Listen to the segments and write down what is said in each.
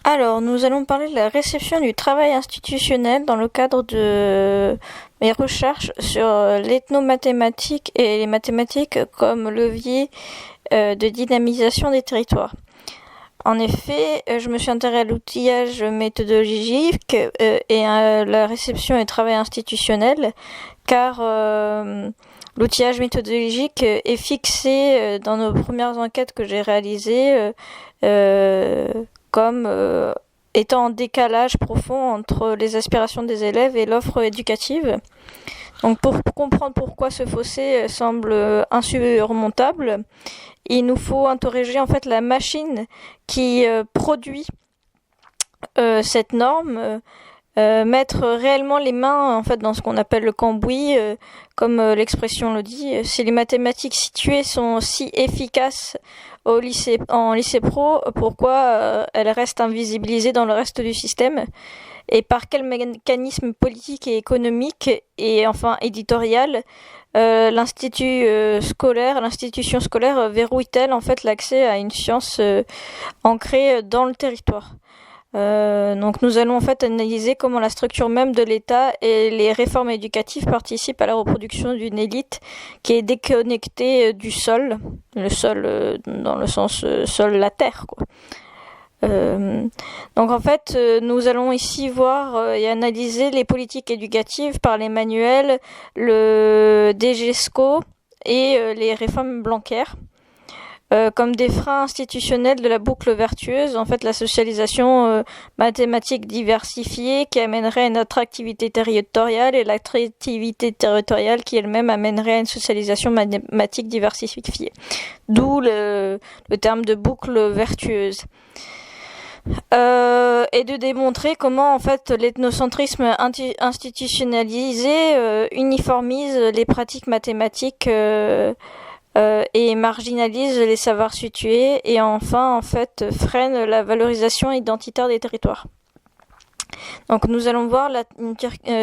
Alors, nous allons parler de la réception du travail institutionnel dans le cadre de mes recherches sur l'ethnomathématique et les mathématiques comme levier de dynamisation des territoires. En effet, je me suis intéressée à l'outillage méthodologique et à la réception et travail institutionnel, car l'outillage méthodologique est fixé dans nos premières enquêtes que j'ai réalisées comme étant en décalage profond entre les aspirations des élèves et l'offre éducative. Donc pour comprendre pourquoi ce fossé semble insurmontable, il nous faut interroger en fait la machine qui produit cette norme, mettre réellement les mains en fait dans ce qu'on appelle le cambouis, comme l'expression le dit. Si les mathématiques situées sont si efficaces en lycée pro, pourquoi elles restent invisibilisées dans le reste du système? Et par quel mécanisme politique et économique et enfin éditorial l'institution scolaire verrouille-t-elle en fait l'accès à une science ancrée dans le territoire? Donc nous allons en fait analyser comment la structure même de l'État et les réformes éducatives participent à la reproduction d'une élite qui est déconnectée du sol, le sol dans le sens sol, la terre, quoi. Donc en fait, nous allons ici voir et analyser les politiques éducatives par les manuels, le DGESCO et les réformes Blanquer. Comme des freins institutionnels de la boucle vertueuse, en fait la socialisation mathématique diversifiée qui amènerait à une attractivité territoriale et l'attractivité territoriale qui elle-même amènerait à une socialisation mathématique diversifiée. D'où le terme de boucle vertueuse. Et de démontrer comment en fait l'ethnocentrisme institutionnalisé uniformise les pratiques mathématiques et marginalise les savoirs situés et enfin en fait freine la valorisation identitaire des territoires. Donc nous allons voir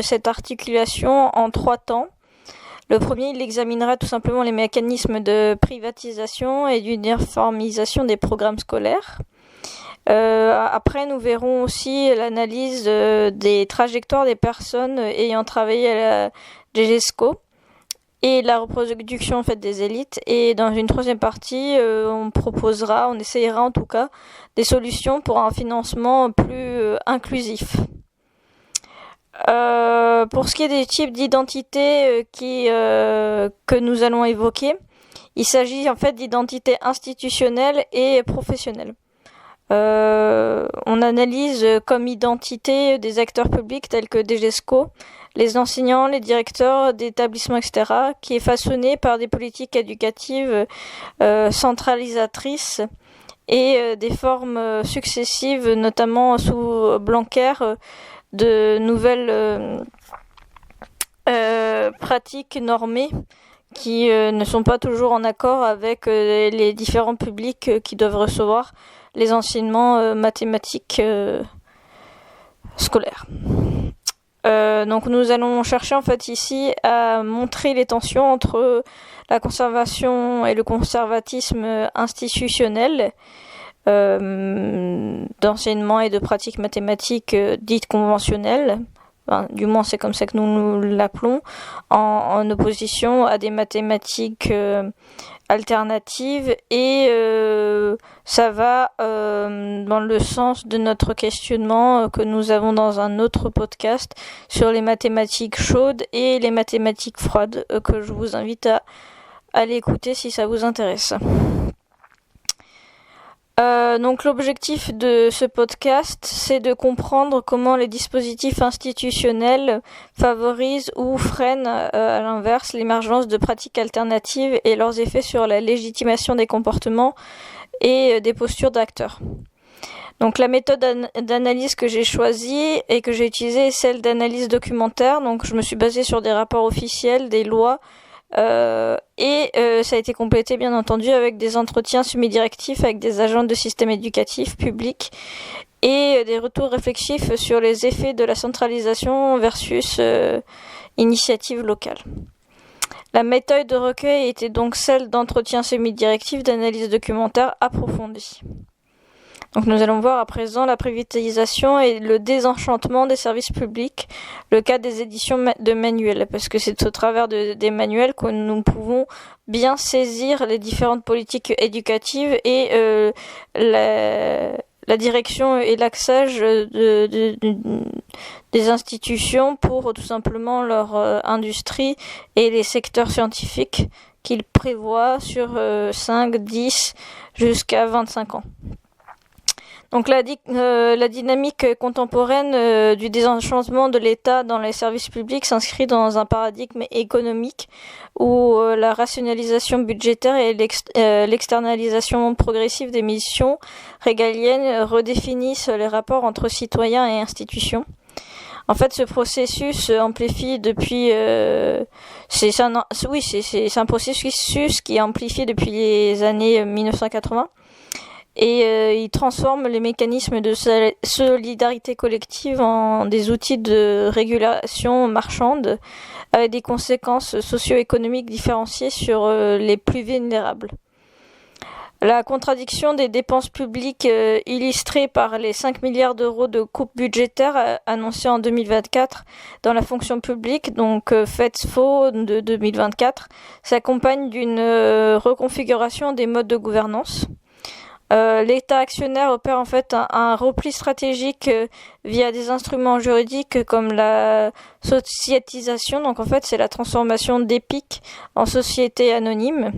cette articulation en 3 temps. Le premier, il examinera tout simplement les mécanismes de privatisation et d'uniformisation des programmes scolaires. Après, nous verrons aussi l'analyse des trajectoires des personnes ayant travaillé à la DGESCO et la reproduction en fait des élites. Et dans une troisième partie, on essayera en tout cas des solutions pour un financement plus inclusif. Pour ce qui est des types d'identité que nous allons évoquer, il s'agit en fait d'identité institutionnelle et professionnelle. On analyse comme identité des acteurs publics tels que DGESCO, les enseignants, les directeurs d'établissements, etc., qui est façonné par des politiques éducatives centralisatrices et des formes successives, notamment sous Blanquer, de nouvelles pratiques normées qui ne sont pas toujours en accord avec les différents publics qui doivent recevoir les enseignements mathématiques scolaires. Donc nous allons chercher en fait ici à montrer les tensions entre la conservation et le conservatisme institutionnel d'enseignement et de pratiques mathématiques dites conventionnelles. Enfin, du moins c'est comme ça que nous l'appelons, en opposition à des mathématiques alternatives et ça va dans le sens de notre questionnement que nous avons dans un autre podcast sur les mathématiques chaudes et les mathématiques froides que je vous invite à aller écouter si ça vous intéresse. Donc l'objectif de ce podcast, c'est de comprendre comment les dispositifs institutionnels favorisent ou freinent à l'inverse l'émergence de pratiques alternatives et leurs effets sur la légitimation des comportements et des postures d'acteurs. Donc la méthode d'analyse que j'ai choisie et que j'ai utilisée est celle d'analyse documentaire. Donc je me suis basée sur des rapports officiels, des lois, et ça a été complété bien entendu avec des entretiens semi-directifs avec des agents de système éducatif public et des retours réflexifs sur les effets de la centralisation versus initiative locale. La méthode de recueil était donc celle d'entretien semi-directif d'analyse documentaire approfondie. Donc nous allons voir à présent la privatisation et le désenchantement des services publics, le cas des éditions de manuels, parce que c'est au travers des manuels que nous pouvons bien saisir les différentes politiques éducatives et la direction et l'axage des institutions pour tout simplement leur industrie et les secteurs scientifiques qu'ils prévoient sur 5, 10 jusqu'à 25 ans. Donc la dynamique contemporaine du désenchantement de l'État dans les services publics s'inscrit dans un paradigme économique où la rationalisation budgétaire et l'externalisation progressive des missions régaliennes redéfinissent les rapports entre citoyens et institutions. En fait, ce processus amplifie depuis c'est un processus qui est amplifié depuis les années 1980. Et il transforme les mécanismes de solidarité collective en des outils de régulation marchande avec des conséquences socio-économiques différenciées sur les plus vulnérables. La contradiction des dépenses publiques illustrée par les 5 milliards d'euros de coupes budgétaires annoncées en 2024 dans la fonction publique, donc FETSFO de 2024, s'accompagne d'une reconfiguration des modes de gouvernance. L'État actionnaire opère en fait un repli stratégique via des instruments juridiques comme la sociétisation, donc en fait c'est la transformation d'EPIC en société anonyme,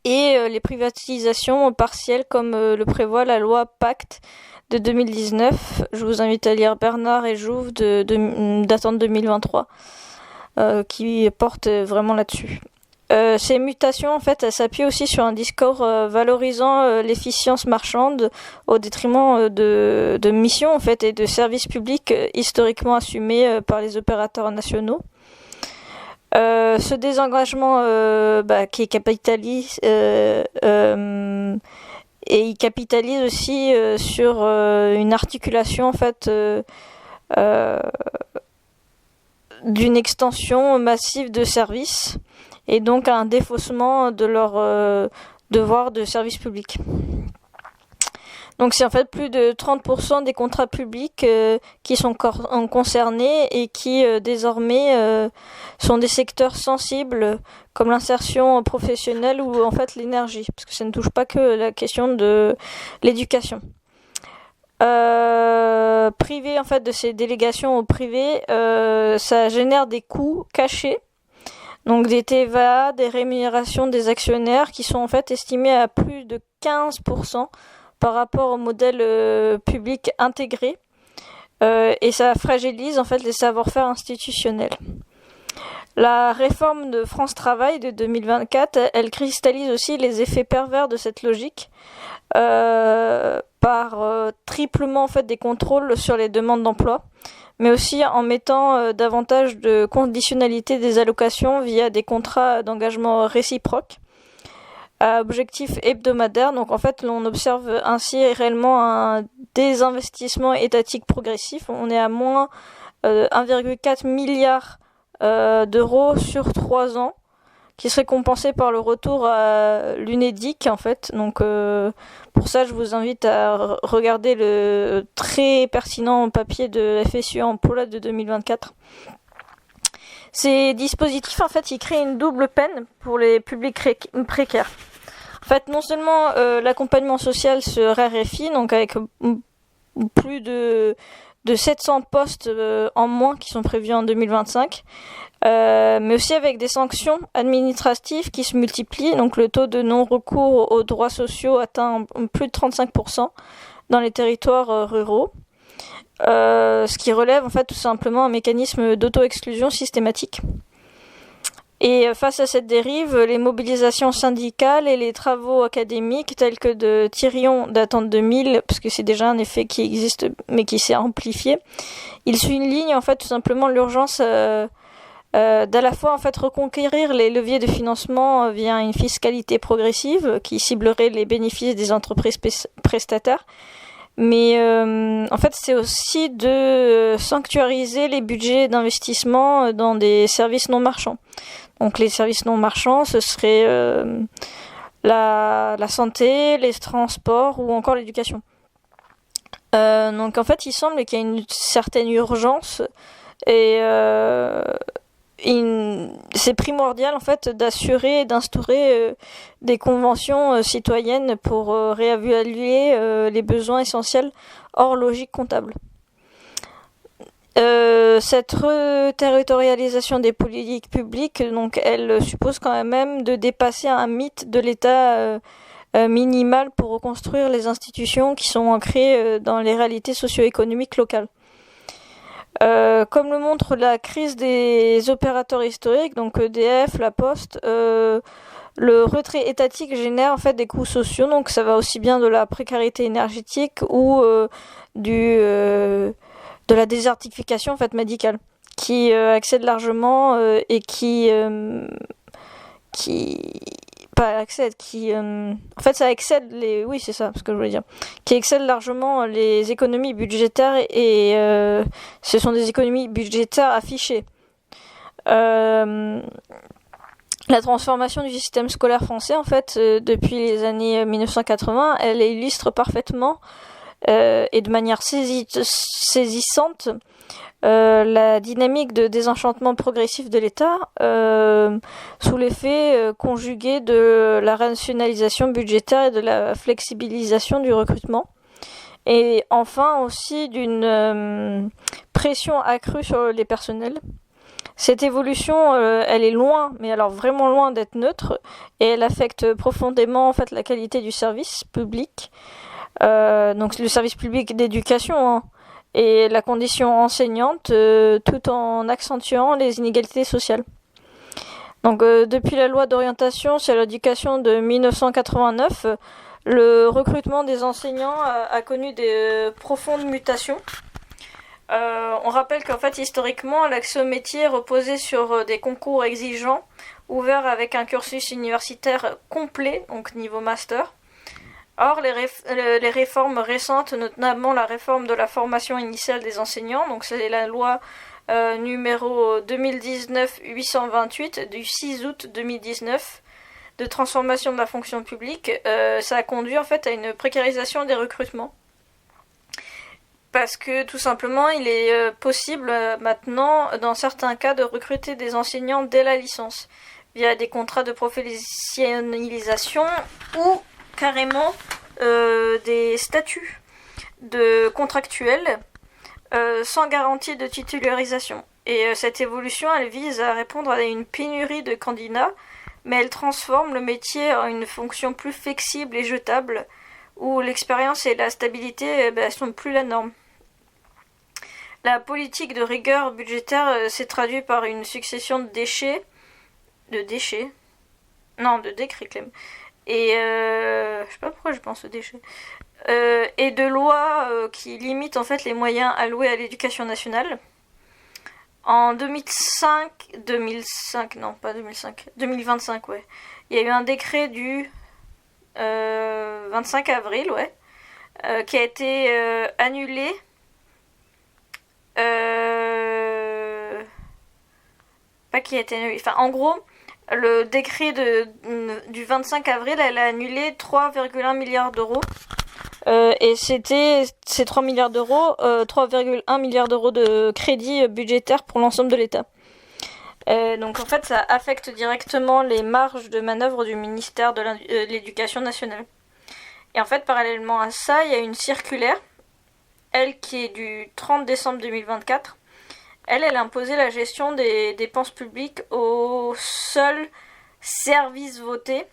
et les privatisations partielles comme le prévoit la loi Pacte de 2019. Je vous invite à lire Bernard et Jouve datant de 2023 qui porte vraiment là-dessus. Ces mutations, en fait, elles s'appuient aussi sur un discours valorisant l'efficience marchande au détriment de missions, en fait, et de services publics historiquement assumés par les opérateurs nationaux. Ce désengagement qui capitalise et il capitalise aussi sur une articulation, en fait, d'une extension massive de services, et donc un défaussement de leur devoir de service public. Donc c'est en fait plus de 30% des contrats publics qui sont concernés et qui désormais sont des secteurs sensibles comme l'insertion professionnelle ou en fait l'énergie, parce que ça ne touche pas que la question de l'éducation. Privé en fait de ces délégations au privé, ça génère des coûts cachés. Donc des TVA, des rémunérations des actionnaires qui sont en fait estimées à plus de 15% par rapport au modèle public intégré, et ça fragilise en fait les savoir-faire institutionnels. La réforme de France Travail de 2024, elle cristallise aussi les effets pervers de cette logique par triplement en fait des contrôles sur les demandes d'emploi, mais aussi en mettant davantage de conditionnalité des allocations via des contrats d'engagement réciproques à objectif hebdomadaire. Donc en fait, l'on observe ainsi réellement un désinvestissement étatique progressif. On est à moins 1,4 milliard d'euros sur 3 ans, qui serait compensé par le retour à l'UNEDIC en fait. Donc pour ça, je vous invite à regarder le très pertinent papier de FSU Emploi de 2024. Ces dispositifs en fait, ils créent une double peine pour les publics précaires. En fait, non seulement l'accompagnement social se raréfie, donc avec plus de 700 postes en moins qui sont prévus en 2025, mais aussi avec des sanctions administratives qui se multiplient. Donc le taux de non-recours aux droits sociaux atteint plus de 35% dans les territoires ruraux, ce qui relève en fait tout simplement un mécanisme d'auto-exclusion systématique. Et face à cette dérive, les mobilisations syndicales et les travaux académiques tels que de Thirion datant de 2000, parce que c'est déjà un effet qui existe mais qui s'est amplifié, ils soulignent en fait tout simplement l'urgence d'à la fois en fait reconquérir les leviers de financement via une fiscalité progressive qui ciblerait les bénéfices des entreprises prestataires, mais en fait c'est aussi de sanctuariser les budgets d'investissement dans des services non marchands. Donc les services non marchands, ce serait la santé, les transports ou encore l'éducation. Donc en fait, il semble qu'il y a une certaine urgence et c'est primordial en fait d'assurer et d'instaurer des conventions citoyennes pour réévaluer les besoins essentiels hors logique comptable. Cette reterritorialisation des politiques publiques, donc, elle suppose quand même de dépasser un mythe de l'État minimal pour reconstruire les institutions qui sont ancrées dans les réalités socio-économiques locales. Comme le montre la crise des opérateurs historiques, donc EDF, La Poste, le retrait étatique génère en fait des coûts sociaux, donc ça va aussi bien de la précarité énergétique ou de la désertification en fait médicale, qui accède largement et qui pas accède, qui en fait ça excède les, oui c'est ça ce que je voulais dire, qui excède largement les économies budgétaires et ce sont des économies budgétaires affichées. La transformation du système scolaire français, en fait, depuis les années 1980, elle illustre parfaitement et de manière saisissante la dynamique de désenchantement progressif de l'État sous l'effet conjugué de la rationalisation budgétaire et de la flexibilisation du recrutement. Et enfin aussi d'une pression accrue sur les personnels. Cette évolution, elle est loin, mais alors vraiment loin d'être neutre, et elle affecte profondément en fait la qualité du service public, donc le service public d'éducation, hein, et la condition enseignante, tout en accentuant les inégalités sociales. Donc depuis la loi d'orientation sur l'éducation de 1989, le recrutement des enseignants a connu des profondes mutations. On rappelle qu'en fait, historiquement, l'accès au métier reposait sur des concours exigeants, ouverts avec un cursus universitaire complet, donc niveau master. Or, les réformes récentes, notamment la réforme de la formation initiale des enseignants, donc c'est la loi numéro 2019-828 du 6 août 2019 de transformation de la fonction publique, ça a conduit en fait à une précarisation des recrutements. Parce que tout simplement, il est possible maintenant, dans certains cas, de recruter des enseignants dès la licence, via des contrats de professionnalisation ou carrément des statuts de contractuels sans garantie de titularisation. Et cette évolution, elle vise à répondre à une pénurie de candidats, mais elle transforme le métier en une fonction plus flexible et jetable, où l'expérience et la stabilité sont plus la norme. La politique de rigueur budgétaire s'est traduite par une succession de décrets Clem. Et je sais pas pourquoi je pense aux déchets. Et de lois qui limitent en fait les moyens alloués à l'éducation nationale. En 2025, ouais. Il y a eu un décret du 25 avril, ouais, qui a été annulé. Pas qui a été annulé. Enfin, en gros, le décret du 25 avril, elle a annulé 3,1 milliards d'euros. Et c'était ces 3 milliards d'euros, 3,1 milliards d'euros de crédit budgétaire pour l'ensemble de l'État. Donc en fait, ça affecte directement les marges de manœuvre du ministère de l'Éducation nationale. Et en fait, parallèlement à ça, il y a une circulaire, elle qui est du 30 décembre 2024. Elle imposait la gestion des dépenses publiques aux seuls services votés.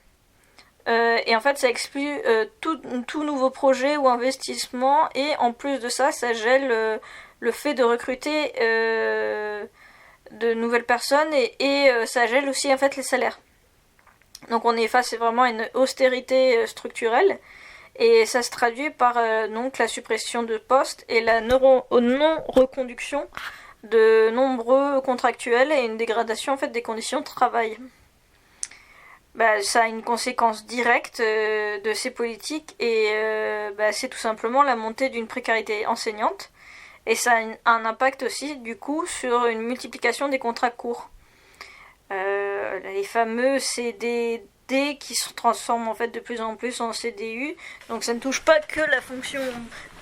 Et en fait, ça exclut tout nouveau projet ou investissement. Et en plus de ça, ça gèle le fait de recruter de nouvelles personnes. Et ça gèle aussi en fait les salaires. Donc on est face vraiment à une austérité structurelle. Et ça se traduit par donc la suppression de postes et la non-reconduction de nombreux contractuels et une dégradation en fait des conditions de travail. Ça a une conséquence directe de ces politiques et c'est tout simplement la montée d'une précarité enseignante et ça a un impact aussi du coup sur une multiplication des contrats courts. Les fameux D qui se transforme en fait de plus en plus en CDU. Donc ça ne touche pas que la fonction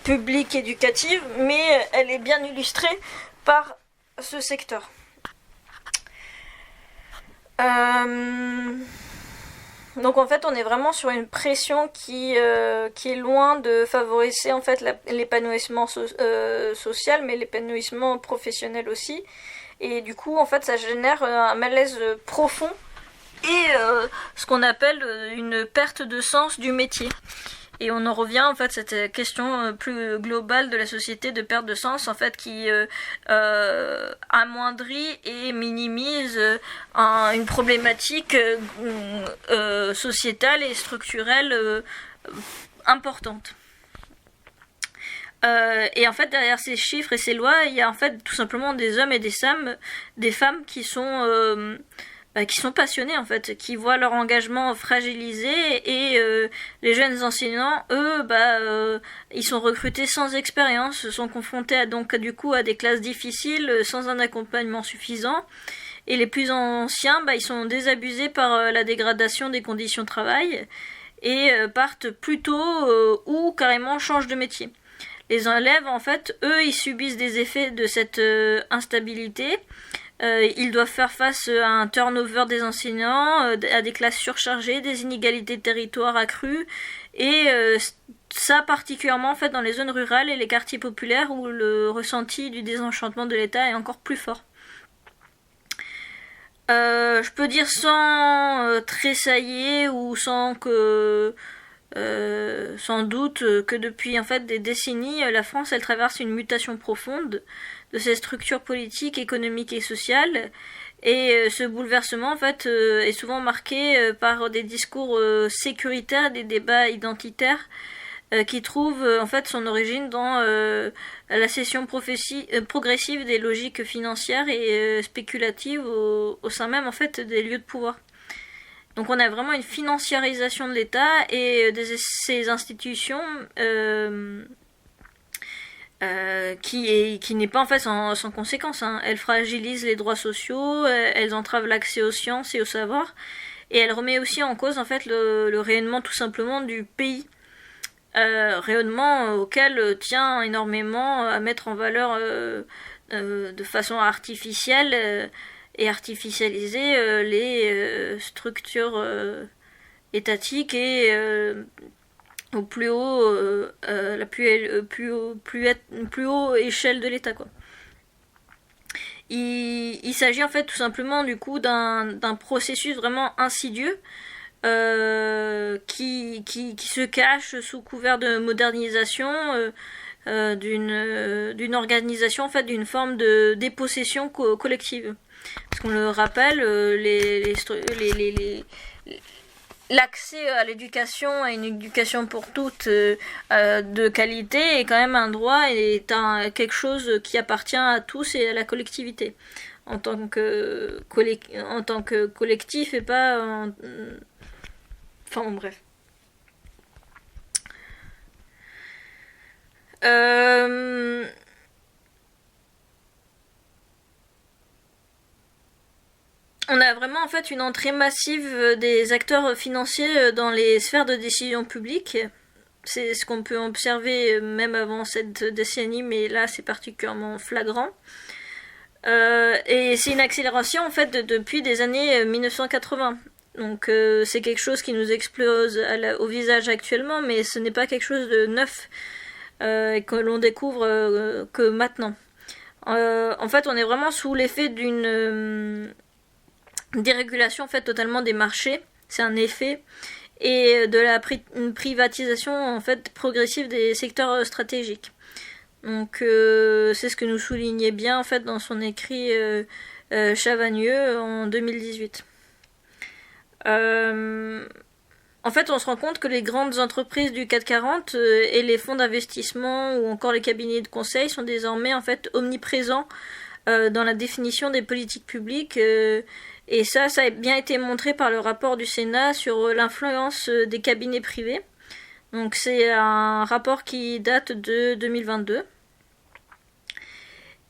publique éducative, mais elle est bien illustrée par ce secteur. Donc en fait on est vraiment sur une pression qui est loin de favoriser en fait l'épanouissement social, mais l'épanouissement professionnel aussi. Et du coup en fait ça génère un malaise profond et ce qu'on appelle une perte de sens du métier. Et on en revient en fait à cette question plus globale de la société de perte de sens en fait qui amoindrit et minimise une problématique sociétale et structurelle importante. Et en fait derrière ces chiffres et ces lois il y a en fait tout simplement des hommes et des femmes qui sont passionnés en fait, qui voient leur engagement fragilisé et les jeunes enseignants, eux, ils sont recrutés sans expérience, sont confrontés donc du coup à des classes difficiles, sans un accompagnement suffisant. Et les plus anciens, ils sont désabusés par la dégradation des conditions de travail et partent plus tôt ou carrément changent de métier. Les élèves, en fait, eux, ils subissent des effets de cette instabilité. Ils doivent faire face à un turnover des enseignants, à des classes surchargées, des inégalités de territoire accrues, et ça particulièrement en fait dans les zones rurales et les quartiers populaires où le ressenti du désenchantement de l'État est encore plus fort. Je peux dire sans tressailler ou sans doute que depuis en fait des décennies, la France elle traverse une mutation profonde de ses structures politiques, économiques et sociales. Et ce bouleversement en fait est souvent marqué par des discours sécuritaires, des débats identitaires qui trouvent en fait son origine dans la cession progressive des logiques financières et spéculatives au sein même en fait des lieux de pouvoir. Donc on a vraiment une financiarisation de l'État et de ces institutions qui n'est pas en fait sans conséquence. Elles fragilisent les droits sociaux, elles entravent l'accès aux sciences et au savoir, et elles remettent aussi en cause en fait le rayonnement tout simplement du pays. Rayonnement auquel tient énormément à mettre en valeur de façon artificielle et artificialiser les structures étatiques et au plus haut la plus haut échelle de l'État quoi. Il s'agit en fait tout simplement du coup d'un processus vraiment insidieux qui se cache sous couvert de modernisation d'une organisation en fait d'une forme de dépossession collective. Parce qu'on le rappelle, l'accès à l'éducation, à une éducation pour toutes de qualité est quand même un droit et est quelque chose qui appartient à tous et à la collectivité en tant que collectif et pas enfin bref. On a vraiment en fait une entrée massive des acteurs financiers dans les sphères de décision publique. C'est ce qu'on peut observer même avant cette décennie, mais là c'est particulièrement flagrant. Et c'est une accélération en fait depuis des années 1980. Donc c'est quelque chose qui nous explose au visage actuellement, mais ce n'est pas quelque chose de neuf que l'on découvre que maintenant. En fait, on est vraiment sous l'effet d'une dérégulation en fait totalement des marchés. C'est un effet et de la privatisation en fait progressive des secteurs stratégiques. Donc c'est ce que nous soulignait bien en fait dans son écrit Chavagneux en 2018. En fait, on se rend compte que les grandes entreprises du CAC 40 et les fonds d'investissement ou encore les cabinets de conseil sont désormais en fait omniprésents dans la définition des politiques publiques. Et ça a bien été montré par le rapport du Sénat sur l'influence des cabinets privés. Donc c'est un rapport qui date de 2022.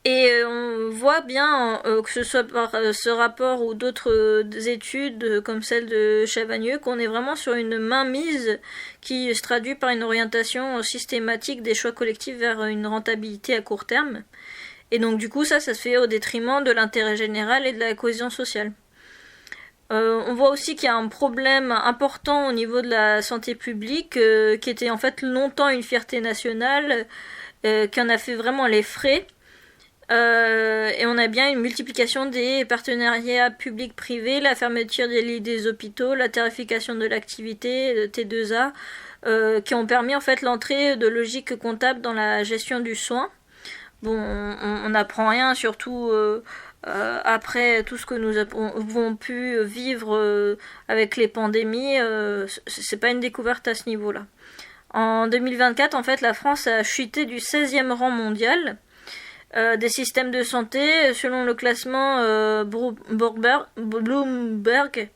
Et on voit bien, que ce soit par ce rapport ou d'autres études comme celle de Chavagneux, qu'on est vraiment sur une mainmise qui se traduit par une orientation systématique des choix collectifs vers une rentabilité à court terme. Et donc du coup ça se fait au détriment de l'intérêt général et de la cohésion sociale. On voit aussi qu'il y a un problème important au niveau de la santé publique, qui était en fait longtemps une fierté nationale, qui en a fait vraiment les frais. Et on a bien une multiplication des partenariats publics-privés, la fermeture des lits des hôpitaux, la tarification de l'activité, T2A, qui ont permis en fait l'entrée de logiques comptables dans la gestion du soin. Bon, on n'apprend rien, surtout après tout ce que nous avons pu vivre avec les pandémies, c'est pas une découverte à ce niveau-là. En 2024, en fait, la France a chuté du 16e rang mondial des systèmes de santé selon le classement Bloomberg,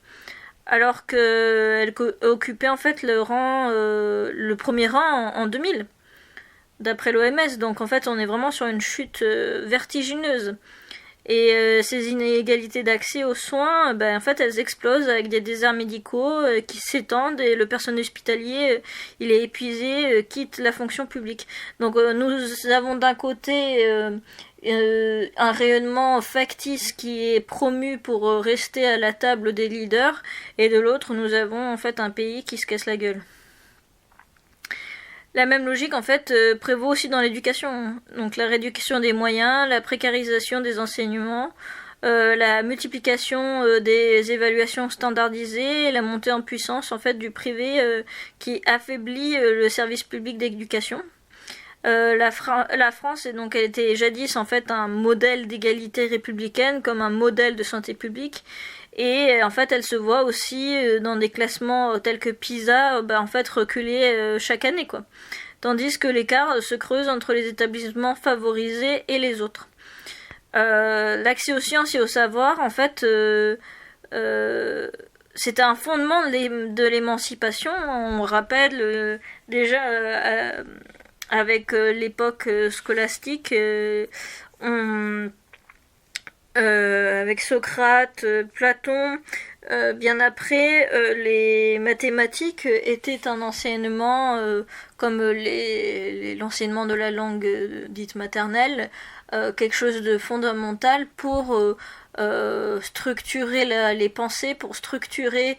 alors qu'elle occupait en fait le premier rang en 2000 d'après l'OMS. Donc en fait on est vraiment sur une chute vertigineuse. Et ces inégalités d'accès aux soins, en fait, elles explosent avec des déserts médicaux qui s'étendent et le personnel hospitalier, il est épuisé, quitte la fonction publique. Donc nous avons d'un côté un rayonnement factice qui est promu pour rester à la table des leaders, et de l'autre, nous avons en fait un pays qui se casse la gueule. La même logique en fait prévaut aussi dans l'éducation. Donc la réduction des moyens, la précarisation des enseignements, la multiplication des évaluations standardisées, la montée en puissance en fait du privé qui affaiblit le service public d'éducation. La France est donc, elle était jadis en fait un modèle d'égalité républicaine, comme un modèle de santé publique, et en fait elle se voit aussi dans des classements tels que PISA en fait reculer chaque année quoi. Tandis que l'écart se creuse entre les établissements favorisés et les autres. L'accès aux sciences et au savoir en fait c'était un fondement de l'émancipation. On rappelle déjà avec l'époque scolastique, avec Socrate, Platon, bien après, les mathématiques étaient un enseignement comme l'enseignement de la langue dite maternelle, quelque chose de fondamental pour structurer les pensées, pour structurer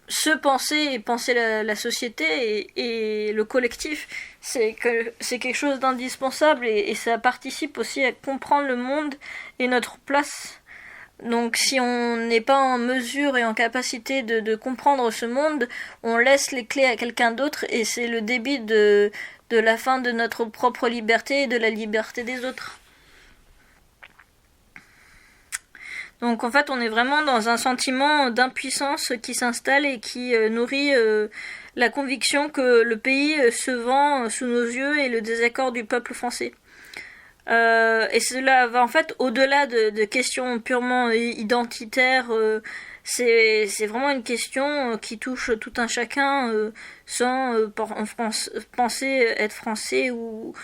se penser et penser la société et le collectif. C'est quelque chose d'indispensable, et ça participe aussi à comprendre le monde et notre place. Donc si on n'est pas en mesure et en capacité de comprendre ce monde, on laisse les clés à quelqu'un d'autre, et c'est le début de la fin de notre propre liberté et de la liberté des autres. Donc en fait on est vraiment dans un sentiment d'impuissance qui s'installe et qui nourrit la conviction que le pays se vend sous nos yeux et le désaccord du peuple français. Et cela va en fait au-delà de questions purement identitaires. C'est vraiment une question qui touche tout un chacun sans penser être français ou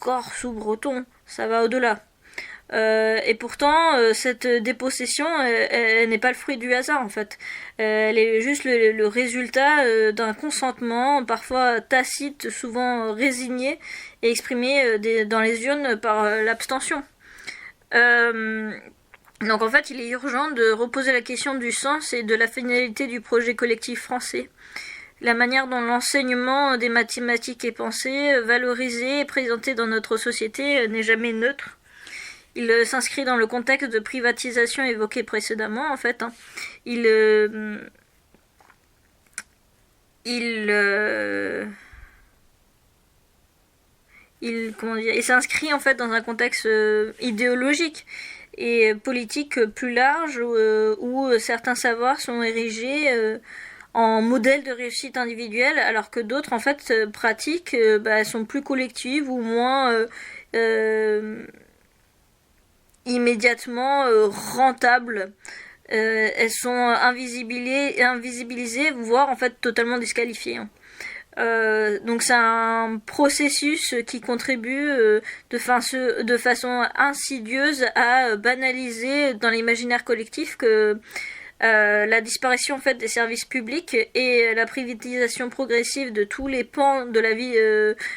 corse ou breton. Ça va au-delà. Et pourtant, cette dépossession, elle n'est pas le fruit du hasard en fait. Elle est juste le résultat d'un consentement, parfois tacite, souvent résigné, et exprimé dans les urnes par l'abstention. Donc en fait, il est urgent de reposer la question du sens et de la finalité du projet collectif français. La manière dont l'enseignement des mathématiques est pensé, valorisé et présenté dans notre société n'est jamais neutre. Il s'inscrit dans le contexte de privatisation évoqué précédemment, en fait. Il s'inscrit en fait dans un contexte idéologique et politique plus large où certains savoirs sont érigés en modèle de réussite individuelle, alors que d'autres en fait pratiques sont plus collectives ou moins immédiatement rentables. Elles sont invisibilisées, voire en fait totalement disqualifiées. Donc c'est un processus qui contribue de façon insidieuse à banaliser dans l'imaginaire collectif que la disparition en fait des services publics et la privatisation progressive de tous les pans de la vie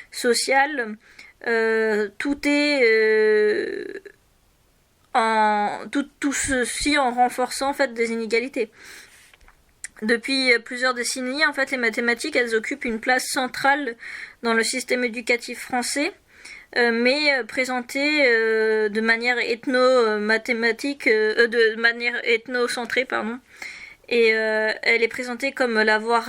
sociale, tout est tout ceci en renforçant en fait des inégalités. Depuis plusieurs décennies, en fait, les mathématiques, elles occupent une place centrale dans le système éducatif français, mais présentée de manière ethno-mathématique, de manière ethnocentrée, pardon. Et elle est présentée comme la voie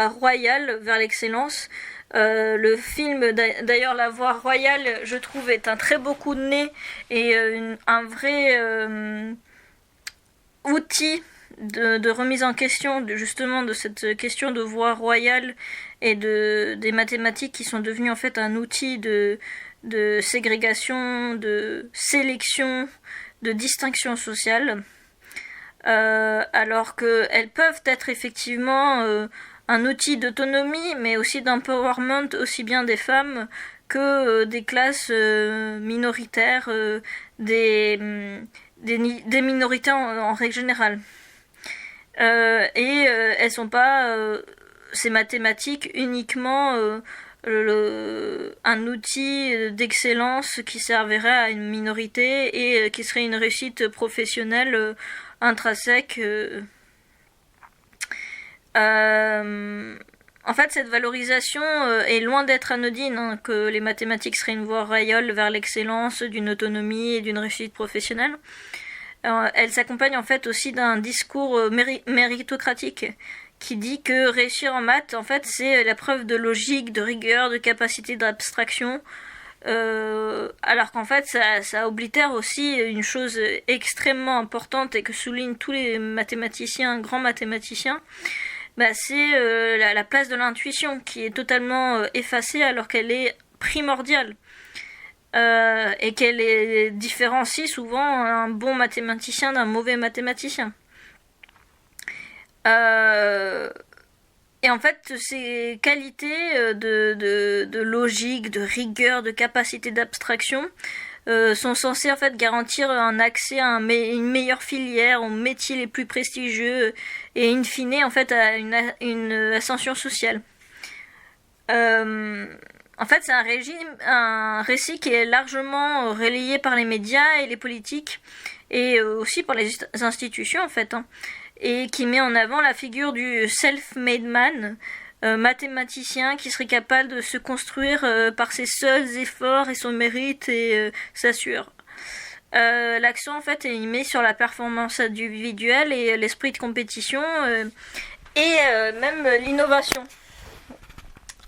royale vers l'excellence. Le film, d'ailleurs, La Voie royale, je trouve, est un très beau coup de nez et un vrai outil de remise en question justement de cette question de voie royale et des mathématiques qui sont devenues en fait un outil de ségrégation, de sélection, de distinction sociale, alors qu'elles peuvent être effectivement un outil d'autonomie, mais aussi d'empowerment aussi bien des femmes que des classes minoritaires, des minorités en règle générale. Elles sont pas ces mathématiques uniquement un outil d'excellence qui servirait à une minorité et qui serait une réussite professionnelle intrinsèque. En fait, cette valorisation est loin d'être anodine, hein, que les mathématiques seraient une voie royale vers l'excellence, d'une autonomie et d'une réussite professionnelle. Elle s'accompagne en fait aussi d'un discours méritocratique qui dit que réussir en maths, en fait, c'est la preuve de logique, de rigueur, de capacité d'abstraction, alors qu'en fait, ça oblitère aussi une chose extrêmement importante et que soulignent tous les mathématiciens, grands mathématiciens, c'est la place de l'intuition qui est totalement effacée alors qu'elle est primordiale. Et qu'elle différencie souvent un bon mathématicien d'un mauvais mathématicien. Et en fait, ces qualités de logique, de rigueur, de capacité d'abstraction sont censées en fait garantir un accès à une meilleure filière, aux métiers les plus prestigieux et in fine en fait à une ascension sociale. En fait, c'est un récit qui est largement relayé par les médias et les politiques, et aussi par les institutions, en fait, hein, et qui met en avant la figure du self-made man, mathématicien qui serait capable de se construire par ses seuls efforts et son mérite et s'assure. L'accent, en fait, est mis sur la performance individuelle et l'esprit de compétition, et même l'innovation.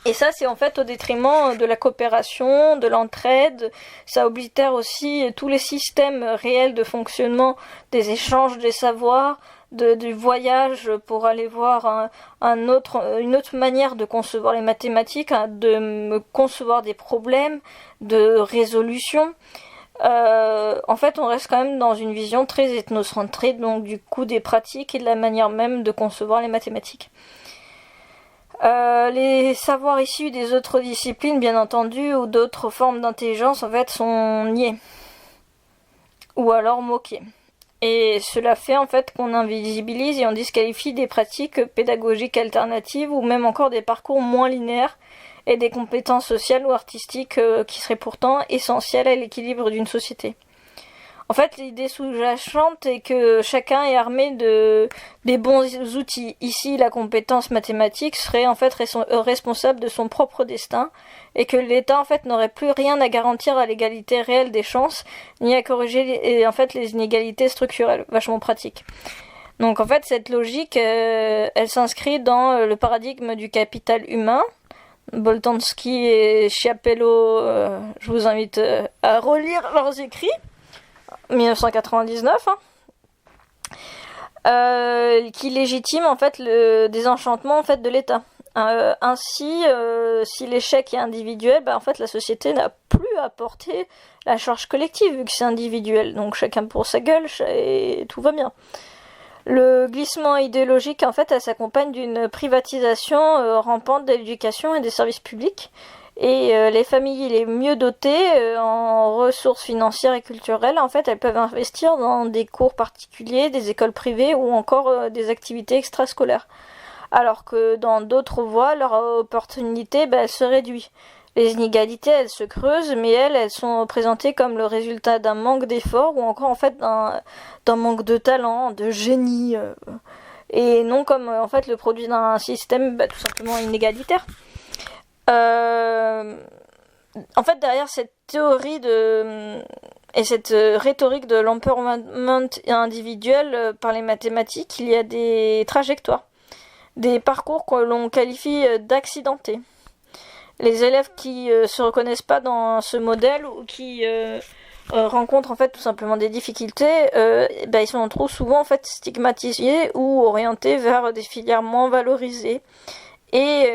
Et ça, c'est en fait au détriment de la coopération, de l'entraide. Ça oblitère aussi tous les systèmes réels de fonctionnement des échanges des savoirs, du voyage pour aller voir une autre manière de concevoir les mathématiques, hein, de concevoir des problèmes, de résolution. En fait, on reste quand même dans une vision très ethnocentrée, donc du coup des pratiques et de la manière même de concevoir les mathématiques. Les savoirs issus des autres disciplines, bien entendu, ou d'autres formes d'intelligence, en fait, sont niés. Ou alors moqués. Et cela fait, en fait, qu'on invisibilise et on disqualifie des pratiques pédagogiques alternatives ou même encore des parcours moins linéaires et des compétences sociales ou artistiques qui seraient pourtant essentielles à l'équilibre d'une société. En fait, l'idée sous-jacente est que chacun est armé des bons outils. Ici, la compétence mathématique serait en fait responsable de son propre destin et que l'État en fait n'aurait plus rien à garantir à l'égalité réelle des chances ni à corriger les inégalités structurelles. Vachement pratique. Donc en fait, cette logique, elle s'inscrit dans le paradigme du capital humain. Boltanski et Schiapello, je vous invite à relire leurs écrits. 1999, qui légitime en fait le désenchantement en fait de l'État. Ainsi, si l'échec est individuel, en fait la société n'a plus à porter la charge collective vu que c'est individuel. Donc chacun pour sa gueule et tout va bien. Le glissement idéologique, en fait, elle s'accompagne d'une privatisation rampante de l'éducation et des services publics. Et les familles les mieux dotées en ressources financières et culturelles, en fait, elles peuvent investir dans des cours particuliers, des écoles privées ou encore des activités extrascolaires. Alors que dans d'autres voies, leur opportunité, elle se réduit. Les inégalités, elles se creusent, mais elles sont présentées comme le résultat d'un manque d'effort ou encore en fait d'un manque de talent, de génie, et non comme en fait le produit d'un système tout simplement inégalitaire. En fait, derrière cette théorie et cette rhétorique de l'empowerment individuel par les mathématiques, il y a des trajectoires, des parcours que l'on qualifie d'accidentés. Les élèves qui se reconnaissent pas dans ce modèle ou qui rencontrent en fait tout simplement des difficultés, ils sont trop souvent en fait stigmatisés ou orientés vers des filières moins valorisées et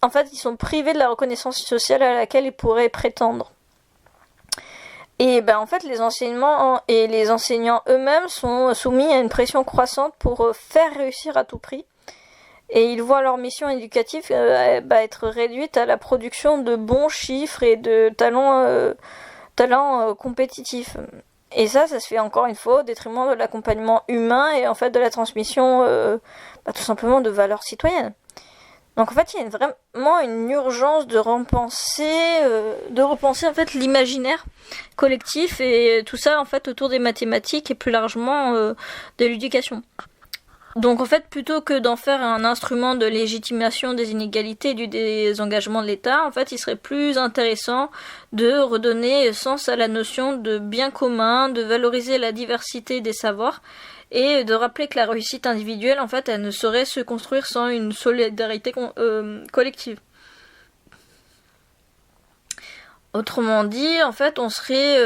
en fait ils sont privés de la reconnaissance sociale à laquelle ils pourraient prétendre. Et en fait les enseignements et les enseignants eux-mêmes sont soumis à une pression croissante pour faire réussir à tout prix. Et ils voient leur mission éducative être réduite à la production de bons chiffres et de talents compétitifs. Et ça se fait encore une fois au détriment de l'accompagnement humain et en fait de la transmission tout simplement de valeurs citoyennes. Donc en fait il y a vraiment une urgence de repenser en fait l'imaginaire collectif et tout ça en fait autour des mathématiques et plus largement de l'éducation. Donc en fait, plutôt que d'en faire un instrument de légitimation des inégalités et du désengagement de l'État, en fait, il serait plus intéressant de redonner sens à la notion de bien commun, de valoriser la diversité des savoirs et de rappeler que la réussite individuelle, en fait, elle ne saurait se construire sans une solidarité collective. Autrement dit, en fait, on serait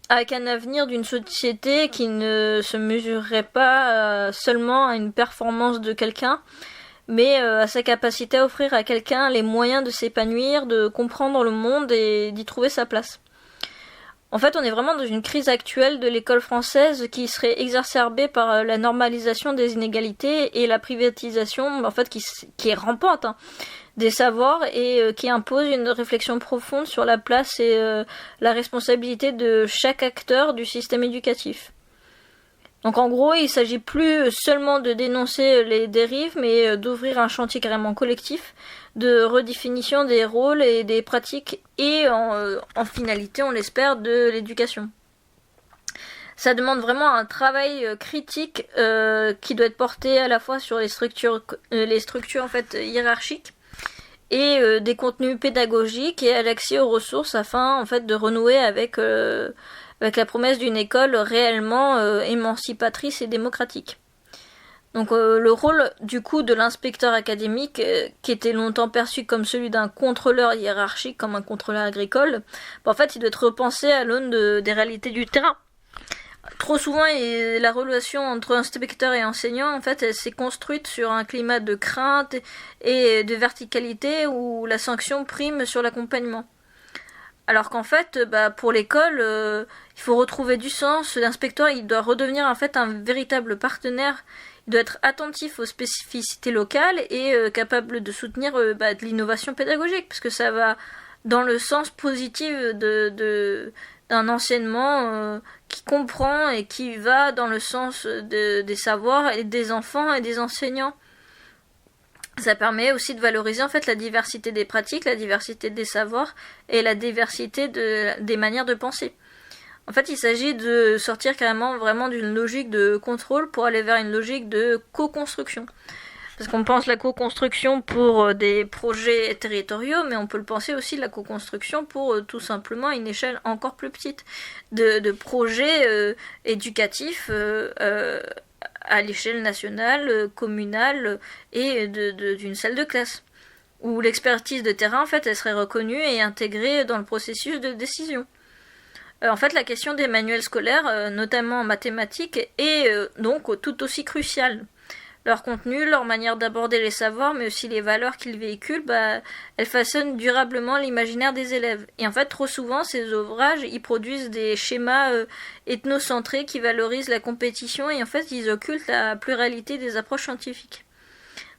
avec un avenir d'une société qui ne se mesurerait pas seulement à une performance de quelqu'un, mais à sa capacité à offrir à quelqu'un les moyens de s'épanouir, de comprendre le monde et d'y trouver sa place. En fait, on est vraiment dans une crise actuelle de l'école française qui serait exacerbée par la normalisation des inégalités et la privatisation, en fait, qui est rampante, des savoirs et qui impose une réflexion profonde sur la place et la responsabilité de chaque acteur du système éducatif. Donc en gros, il s'agit plus seulement de dénoncer les dérives, mais d'ouvrir un chantier carrément collectif de redéfinition des rôles et des pratiques et en finalité, on l'espère, de l'éducation. Ça demande vraiment un travail critique qui doit être porté à la fois sur les structures en fait hiérarchiques et des contenus pédagogiques et à l'accès aux ressources afin en fait de renouer avec la promesse d'une école réellement émancipatrice et démocratique. Donc le rôle du coup de l'inspecteur académique qui était longtemps perçu comme celui d'un contrôleur hiérarchique, comme un contrôleur agricole, en fait il doit être repensé à l'aune des réalités du terrain. Trop souvent, la relation entre inspecteur et enseignant, en fait, elle s'est construite sur un climat de crainte et de verticalité où la sanction prime sur l'accompagnement. Alors qu'en fait, pour l'école, il faut retrouver du sens. L'inspecteur, il doit redevenir en fait un véritable partenaire. Il doit être attentif aux spécificités locales et capable de soutenir de l'innovation pédagogique, parce que ça va dans le sens positif d'un enseignement qui comprend et qui va dans le sens des savoirs et des enfants et des enseignants. Ça permet aussi de valoriser en fait la diversité des pratiques, la diversité des savoirs et la diversité des manières de penser. En fait, il s'agit de sortir carrément vraiment d'une logique de contrôle pour aller vers une logique de co-construction. Parce qu'on pense la co-construction pour des projets territoriaux, mais on peut le penser aussi la co-construction pour tout simplement une échelle encore plus petite de projets éducatifs à l'échelle nationale, communale et d'une salle de classe, où l'expertise de terrain en fait elle serait reconnue et intégrée dans le processus de décision. En fait, la question des manuels scolaires, notamment en mathématiques, est donc tout aussi cruciale. leur contenu, leur manière d'aborder les savoirs, mais aussi les valeurs qu'ils véhiculent, elles façonnent durablement l'imaginaire des élèves. Et en fait, trop souvent, ces ouvrages, ils produisent des schémas ethnocentrés qui valorisent la compétition et en fait, ils occultent la pluralité des approches scientifiques.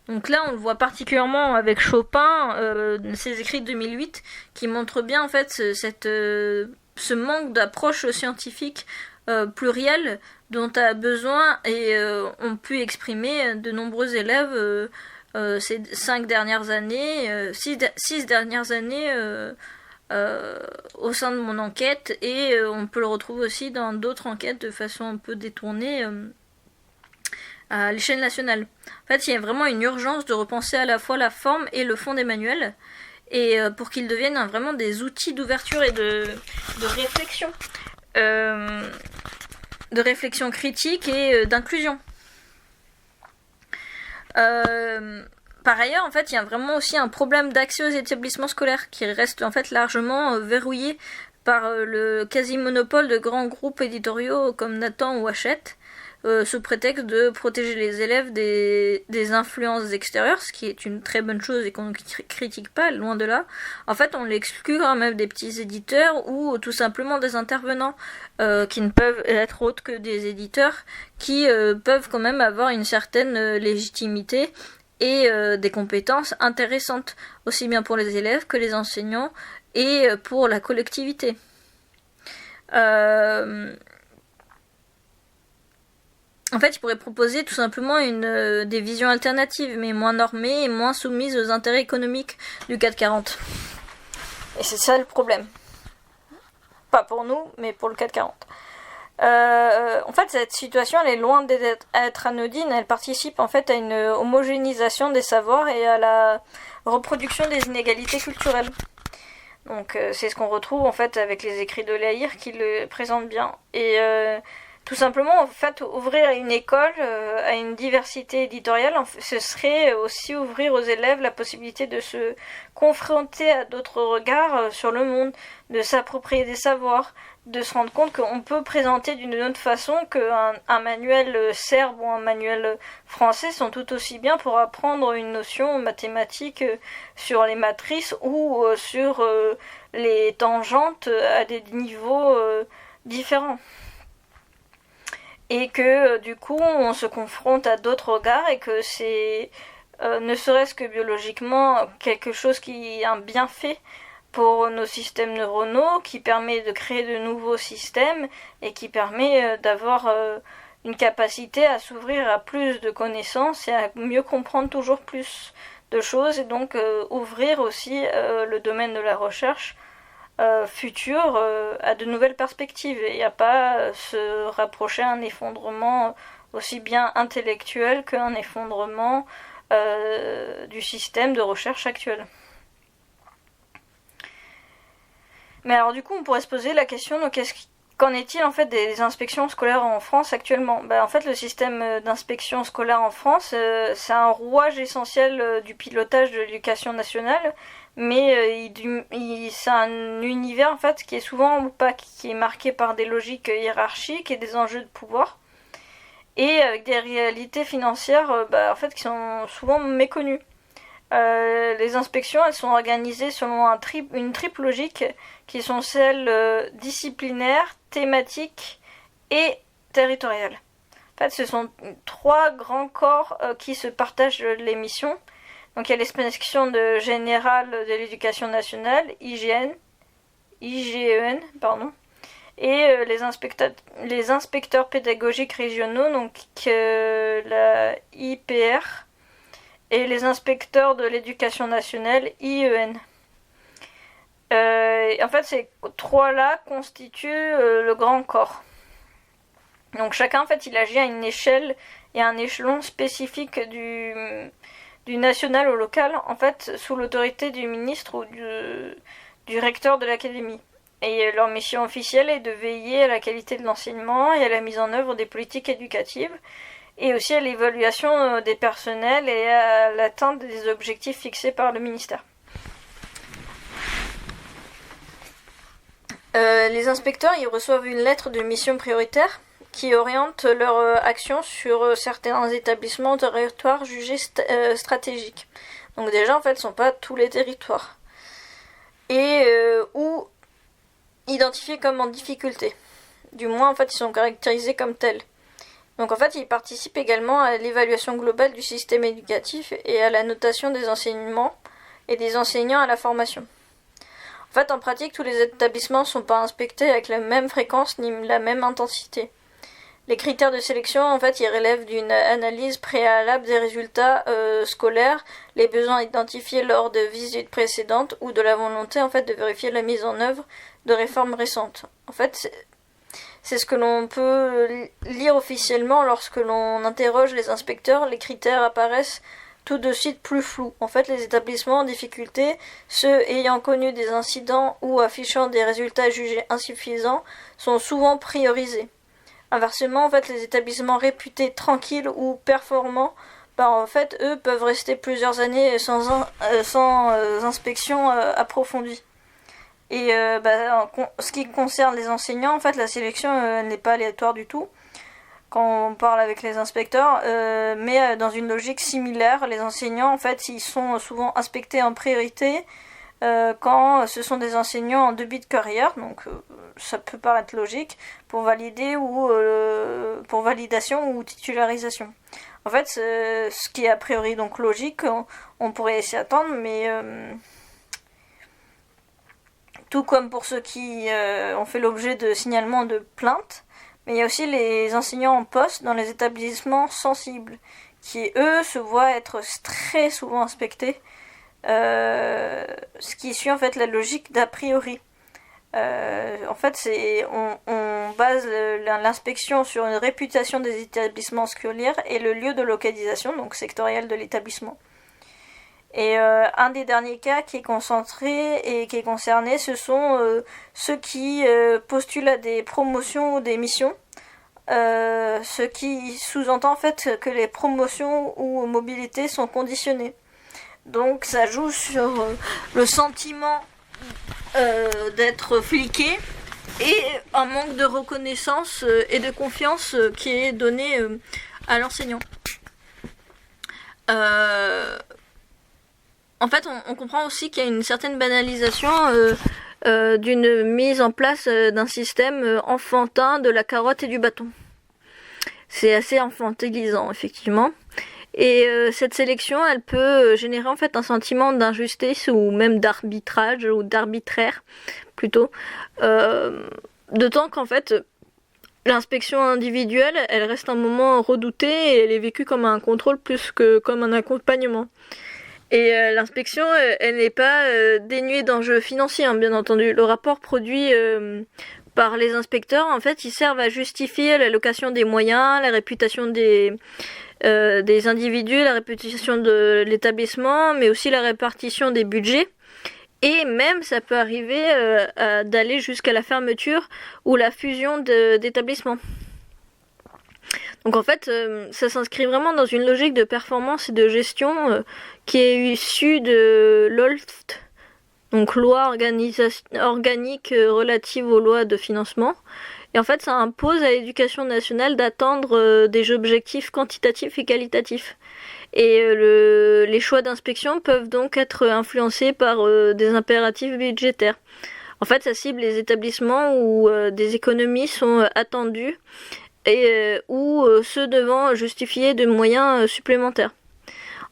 Donc là, on le voit particulièrement avec Chopin, ses écrits de 2008, qui montrent bien en fait ce manque d'approche scientifique plurielle dont a besoin et ont pu exprimer de nombreux élèves ces 6 dernières années au sein de mon enquête, et on peut le retrouver aussi dans d'autres enquêtes de façon un peu détournée à l'échelle nationale. En fait, il y a vraiment une urgence de repenser à la fois la forme et le fond des manuels, et pour qu'ils deviennent vraiment des outils d'ouverture et de réflexion. De réflexion critique et d'inclusion. Par ailleurs, en fait, il y a vraiment aussi un problème d'accès aux établissements scolaires qui reste en fait largement verrouillé par le quasi-monopole de grands groupes éditoriaux comme Nathan ou Hachette, sous prétexte de protéger les élèves des influences extérieures, ce qui est une très bonne chose et qu'on ne critique pas, loin de là. En fait, on l'exclut quand même des petits éditeurs ou tout simplement des intervenants qui ne peuvent être autres que des éditeurs qui peuvent quand même avoir une certaine légitimité et des compétences intéressantes, aussi bien pour les élèves que les enseignants et pour la collectivité. En fait, il pourrait proposer tout simplement des visions alternatives, mais moins normées et moins soumises aux intérêts économiques du 440. Et c'est ça le problème. Pas pour nous, mais pour le 440. En fait, cette situation, elle est loin d'être anodine. Elle participe en fait à une homogénéisation des savoirs et à la reproduction des inégalités culturelles. Donc, c'est ce qu'on retrouve en fait avec les écrits de Lahire qui le présentent bien. Et tout simplement, en fait, ouvrir une école à une diversité éditoriale, ce serait aussi ouvrir aux élèves la possibilité de se confronter à d'autres regards sur le monde, de s'approprier des savoirs, de se rendre compte qu'on peut présenter d'une autre façon qu'un manuel serbe ou un manuel français sont tout aussi bien pour apprendre une notion mathématique sur les matrices ou sur les tangentes à des niveaux différents. Et que du coup on se confronte à d'autres regards et que c'est ne serait-ce que biologiquement quelque chose qui est un bienfait pour nos systèmes neuronaux, qui permet de créer de nouveaux systèmes et qui permet d'avoir une capacité à s'ouvrir à plus de connaissances et à mieux comprendre toujours plus de choses, et donc ouvrir aussi le domaine de la recherche futur à de nouvelles perspectives, et à pas se rapprocher à un effondrement aussi bien intellectuel qu'un effondrement du système de recherche actuel. Mais alors du coup on pourrait se poser la question, donc qu'en est-il en fait des inspections scolaires en France actuellement ? En fait, le système d'inspection scolaire en France, c'est un rouage essentiel du pilotage de l'éducation nationale, mais c'est un univers en fait qui est souvent opaque, qui est marqué par des logiques hiérarchiques et des enjeux de pouvoir, et avec des réalités financières en fait qui sont souvent méconnues. Les inspections, elles sont organisées selon une triple logique qui sont celles disciplinaires, thématiques et territoriales. En fait, ce sont 3 grands corps qui se partagent les missions. Donc il y a l'inspection générale de l'éducation nationale, IGEN, et les inspecteurs pédagogiques régionaux, donc la IPR, et les inspecteurs de l'éducation nationale, IEN. En fait, ces 3-là constituent le grand corps. Donc chacun, en fait, il agit à une échelle et à un échelon spécifique du national au local, en fait, sous l'autorité du ministre ou du recteur de l'académie. Et leur mission officielle est de veiller à la qualité de l'enseignement et à la mise en œuvre des politiques éducatives, et aussi à l'évaluation des personnels et à l'atteinte des objectifs fixés par le ministère. Les inspecteurs, ils reçoivent une lettre de mission prioritaire qui orientent leur action sur certains établissements ou territoires jugés stratégiques. Donc déjà, en fait, ce ne sont pas tous les territoires. Et ou identifiés comme en difficulté. Du moins, en fait, ils sont caractérisés comme tels. Donc en fait, ils participent également à l'évaluation globale du système éducatif et à la notation des enseignements et des enseignants à la formation. En fait, en pratique, tous les établissements ne sont pas inspectés avec la même fréquence ni la même intensité. Les critères de sélection, en fait, ils relèvent d'une analyse préalable des résultats scolaires, les besoins identifiés lors de visites précédentes ou de la volonté, en fait, de vérifier la mise en œuvre de réformes récentes. En fait, c'est ce que l'on peut lire officiellement lorsque l'on interroge les inspecteurs. Les critères apparaissent tout de suite plus flous. En fait, les établissements en difficulté, ceux ayant connu des incidents ou affichant des résultats jugés insuffisants, sont souvent priorisés. Inversement, en fait, les établissements réputés tranquilles ou performants, en fait, eux peuvent rester plusieurs années sans inspection approfondie. Et en ce qui concerne les enseignants, en fait, la sélection n'est pas aléatoire du tout quand on parle avec les inspecteurs, mais dans une logique similaire, les enseignants, en fait, ils sont souvent inspectés en priorité quand ce sont des enseignants en début de carrière, donc ça peut paraître logique, pour valider ou pour validation ou titularisation. En fait, ce qui est a priori donc logique, on pourrait s'y attendre, mais tout comme pour ceux qui ont fait l'objet de signalements de plaintes, mais il y a aussi les enseignants en poste dans les établissements sensibles, qui eux se voient être très souvent inspectés, ce qui suit en fait la logique d'a priori. En fait, on base l'inspection sur une réputation des établissements scolaires et le lieu de localisation, donc sectoriel de l'établissement. Et un des derniers cas qui est concentré et qui est concerné, ce sont ceux qui postulent à des promotions ou des missions, ce qui sous-entend en fait que les promotions ou mobilités sont conditionnées. Donc ça joue sur le sentiment d'être fliqué et un manque de reconnaissance et de confiance qui est donné à l'enseignant. En fait, on comprend aussi qu'il y a une certaine banalisation d'une mise en place d'un système enfantin de la carotte et du bâton. C'est assez infantilisant, effectivement. Et cette sélection, elle peut générer en fait un sentiment d'injustice ou même d'arbitrage ou d'arbitraire, plutôt. D'autant qu'en fait, l'inspection individuelle, elle reste un moment redouté et elle est vécue comme un contrôle plus que comme un accompagnement. Et l'inspection, elle n'est pas dénuée d'enjeux financiers, hein, bien entendu. Le rapport produit par les inspecteurs, en fait, ils servent à justifier l'allocation des moyens, la réputation des individus, la réputation de l'établissement, mais aussi la répartition des budgets. Et même, ça peut arriver d'aller jusqu'à la fermeture ou la fusion d'établissements. Donc en fait, ça s'inscrit vraiment dans une logique de performance et de gestion qui est issue de l'OLFT, donc loi organique relative aux lois de financement. Et en fait, ça impose à l'éducation nationale d'attendre des objectifs quantitatifs et qualitatifs. Et les choix d'inspection peuvent donc être influencés par des impératifs budgétaires. En fait, ça cible les établissements où des économies sont attendues et ou ceux devant justifier de moyens supplémentaires.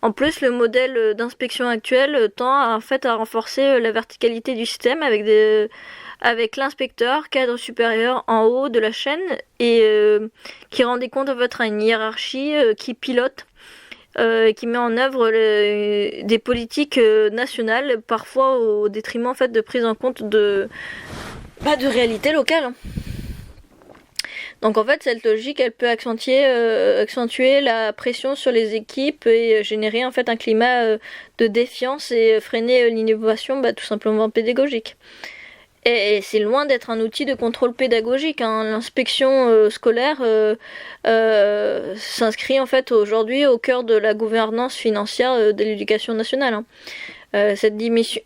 En plus, le modèle d'inspection actuel tend en fait à renforcer la verticalité du système avec l'inspecteur, cadre supérieur en haut de la chaîne et qui rend des comptes en fait à une hiérarchie qui pilote, qui met en œuvre des politiques nationales, parfois au détriment en fait de prise en compte de réalités locales. Hein. Donc en fait, cette logique, elle peut accentuer la pression sur les équipes et générer en fait un climat de défiance et freiner l'innovation tout simplement pédagogique. Et c'est loin d'être un outil de contrôle pédagogique. Hein. L'inspection scolaire s'inscrit en fait aujourd'hui au cœur de la gouvernance financière de l'éducation nationale. Hein. Cette dimension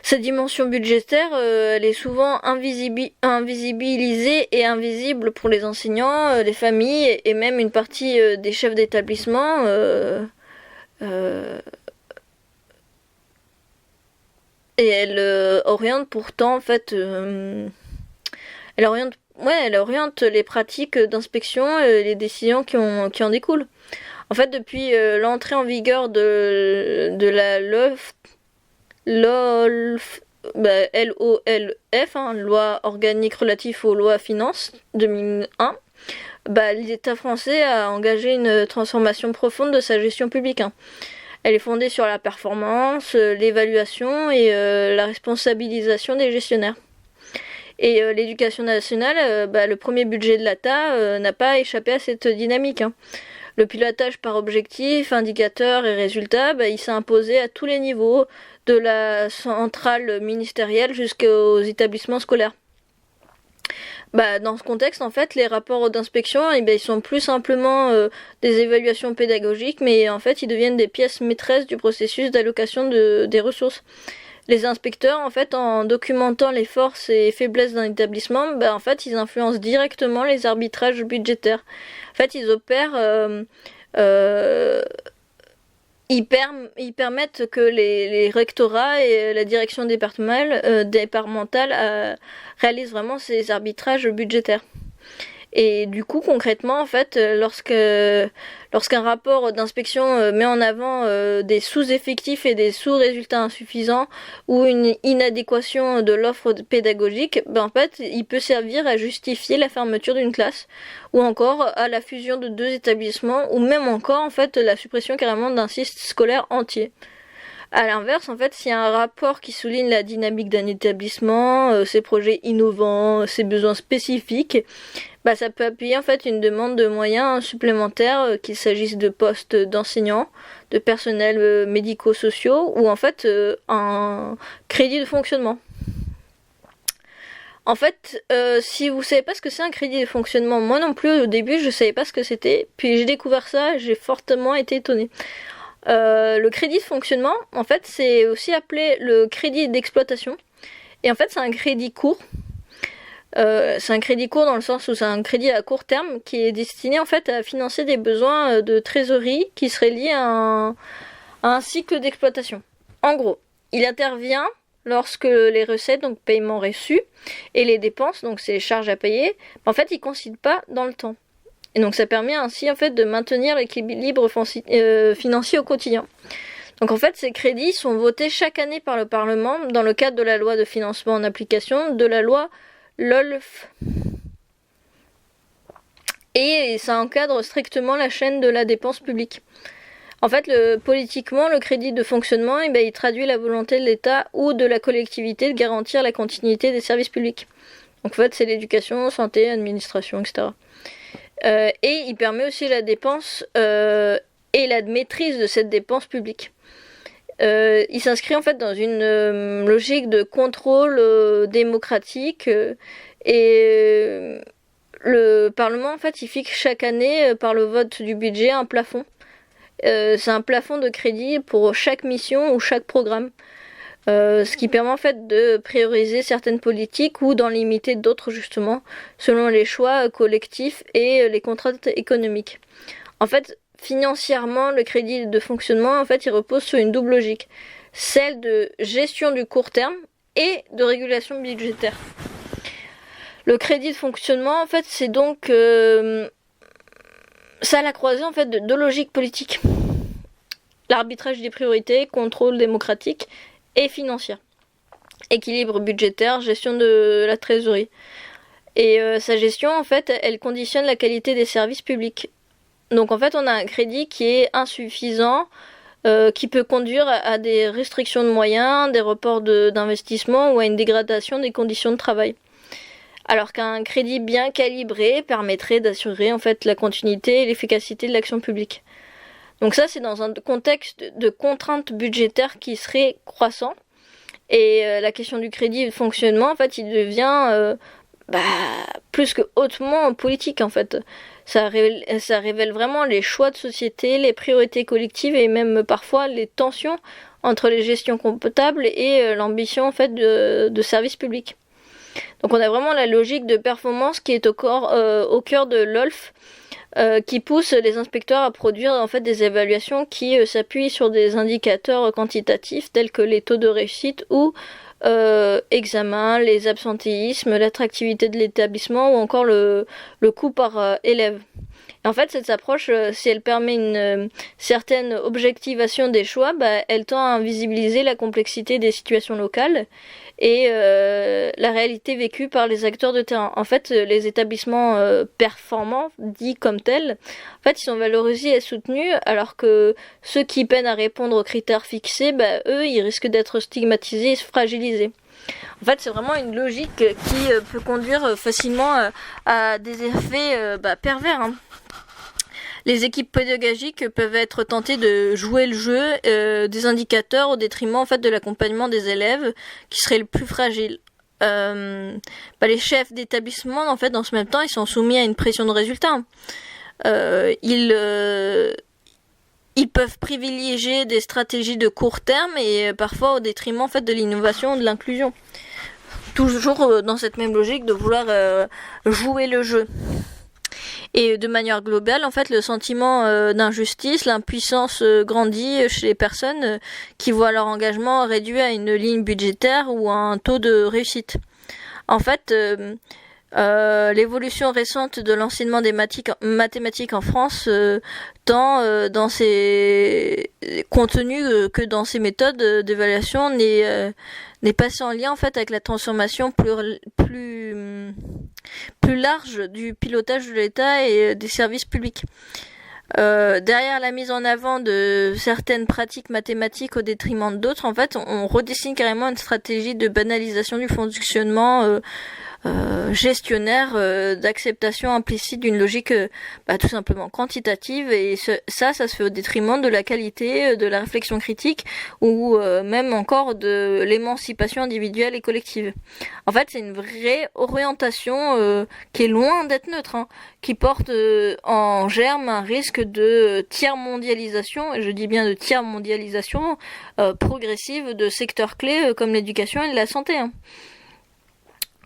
Cette dimension budgétaire, elle est souvent invisibilisée et invisible pour les enseignants, les familles et même une partie des chefs d'établissement. Et elle oriente pourtant, en fait, elle oriente les pratiques d'inspection et les décisions qui en découlent. En fait, depuis l'entrée en vigueur de la LOLF, LOLF, loi organique relative aux lois finances 2001, l'État français a engagé une transformation profonde de sa gestion publique. Elle est fondée sur la performance, l'évaluation et la responsabilisation des gestionnaires. Et l'éducation nationale, le premier budget de l'État n'a pas échappé à cette dynamique. Le pilotage par objectifs, indicateurs et résultats, il s'est imposé à tous les niveaux, de la centrale ministérielle jusqu'aux établissements scolaires. Dans ce contexte, en fait, les rapports d'inspection, ils sont plus simplement des évaluations pédagogiques, mais en fait, ils deviennent des pièces maîtresses du processus d'allocation des ressources. Les inspecteurs, en fait, en documentant les forces et faiblesses d'un établissement, en fait, ils influencent directement les arbitrages budgétaires. En fait, ils opèrent, ils permettent que les rectorats et la direction départementale réalisent vraiment ces arbitrages budgétaires. Et du coup, concrètement, en fait, lorsqu'un rapport d'inspection met en avant des sous-effectifs et des sous-résultats insuffisants ou une inadéquation de l'offre pédagogique, en fait, il peut servir à justifier la fermeture d'une classe ou encore à la fusion de 2 établissements ou même encore, en fait, la suppression carrément d'un site scolaire entier. À l'inverse, en fait, s'il y a un rapport qui souligne la dynamique d'un établissement, ses projets innovants, ses besoins spécifiques, ça peut appuyer en fait une demande de moyens supplémentaires, qu'il s'agisse de postes d'enseignants, de personnels médico-sociaux ou en fait un crédit de fonctionnement. En fait, si vous savez pas ce que c'est un crédit de fonctionnement, moi non plus au début je savais pas ce que c'était, puis j'ai découvert ça et j'ai fortement été étonnée. Le crédit de fonctionnement, en fait, c'est aussi appelé le crédit d'exploitation. Et en fait, c'est un crédit court. C'est un crédit court dans le sens où c'est un crédit à court terme qui est destiné en fait à financer des besoins de trésorerie qui seraient liés à un cycle d'exploitation. En gros, il intervient lorsque les recettes, donc paiements reçus, et les dépenses, donc c'est charges à payer, en fait, ils ne coïncident pas dans le temps. Et donc ça permet ainsi en fait de maintenir l'équilibre financier au quotidien. Donc en fait ces crédits sont votés chaque année par le Parlement dans le cadre de la loi de financement en application de la loi LOLF. Et ça encadre strictement la chaîne de la dépense publique. En fait, politiquement, le crédit de fonctionnement, il traduit la volonté de l'État ou de la collectivité de garantir la continuité des services publics. Donc en fait, c'est l'éducation, santé, administration, etc. Et il permet aussi la dépense et la maîtrise de cette dépense publique. Il s'inscrit en fait dans une logique de contrôle démocratique et le Parlement en fait il fixe chaque année par le vote du budget un plafond. C'est un plafond de crédit pour chaque mission ou chaque programme. Ce qui permet en fait de prioriser certaines politiques ou d'en limiter d'autres justement selon les choix collectifs et les contraintes économiques. En fait, financièrement, le crédit de fonctionnement en fait, il repose sur une double logique, celle de gestion du court terme et de régulation budgétaire. Le crédit de fonctionnement en fait, c'est donc ça a la croisée en fait de 2 logiques politiques. L'arbitrage des priorités, contrôle démocratique et financière. Équilibre budgétaire, gestion de la trésorerie. Et sa gestion, en fait, elle conditionne la qualité des services publics. Donc en fait, on a un crédit qui est insuffisant, qui peut conduire à des restrictions de moyens, des reports d'investissement ou à une dégradation des conditions de travail. Alors qu'un crédit bien calibré permettrait d'assurer en fait la continuité et l'efficacité de l'action publique. Donc ça, c'est dans un contexte de contraintes budgétaires qui serait croissant. Et la question du crédit de fonctionnement, en fait, il devient plus que hautement politique, en fait. Ça révèle vraiment les choix de société, les priorités collectives et même parfois les tensions entre les gestions comptables et l'ambition en fait de services publics. Donc on a vraiment la logique de performance qui est au cœur de l'OLF, qui pousse les inspecteurs à produire en fait des évaluations qui s'appuient sur des indicateurs quantitatifs tels que les taux de réussite ou examens, les absentéismes, l'attractivité de l'établissement ou encore le coût par élève. Et en fait, cette approche, si elle permet une certaine objectivation des choix, elle tend à invisibiliser la complexité des situations locales et la réalité vécue par les acteurs de terrain. En fait, les établissements performants, dits comme tels, en fait, ils sont valorisés et soutenus, alors que ceux qui peinent à répondre aux critères fixés, eux, ils risquent d'être stigmatisés et fragilisés. En fait, c'est vraiment une logique qui peut conduire facilement à des effets pervers, hein. Les équipes pédagogiques peuvent être tentées de jouer le jeu des indicateurs au détriment en fait de l'accompagnement des élèves qui seraient le plus fragiles. Les chefs d'établissement en fait dans ce même temps ils sont soumis à une pression de résultats. Ils peuvent privilégier des stratégies de court terme et parfois au détriment en fait de l'innovation ou de l'inclusion. Toujours dans cette même logique de vouloir jouer le jeu. Et de manière globale, en fait, le sentiment d'injustice, l'impuissance grandit chez les personnes qui voient leur engagement réduit à une ligne budgétaire ou à un taux de réussite. En fait, l'évolution récente de l'enseignement des mathématiques en France, tant dans ses contenus que dans ses méthodes d'évaluation, n'est pas sans lien en fait avec la transformation plus large du pilotage de l'État et des services publics. Derrière la mise en avant de certaines pratiques mathématiques au détriment d'autres, en fait, on redessine carrément une stratégie de banalisation du fonctionnement gestionnaire, d'acceptation implicite d'une logique tout simplement quantitative, et ça se fait au détriment de la qualité, de la réflexion critique ou même encore de l'émancipation individuelle et collective. En fait, c'est une vraie orientation qui est loin d'être neutre, hein, qui porte en germe un risque de tiers-mondialisation, et je dis bien de tiers-mondialisation progressive de secteurs clés comme l'éducation et la santé, hein.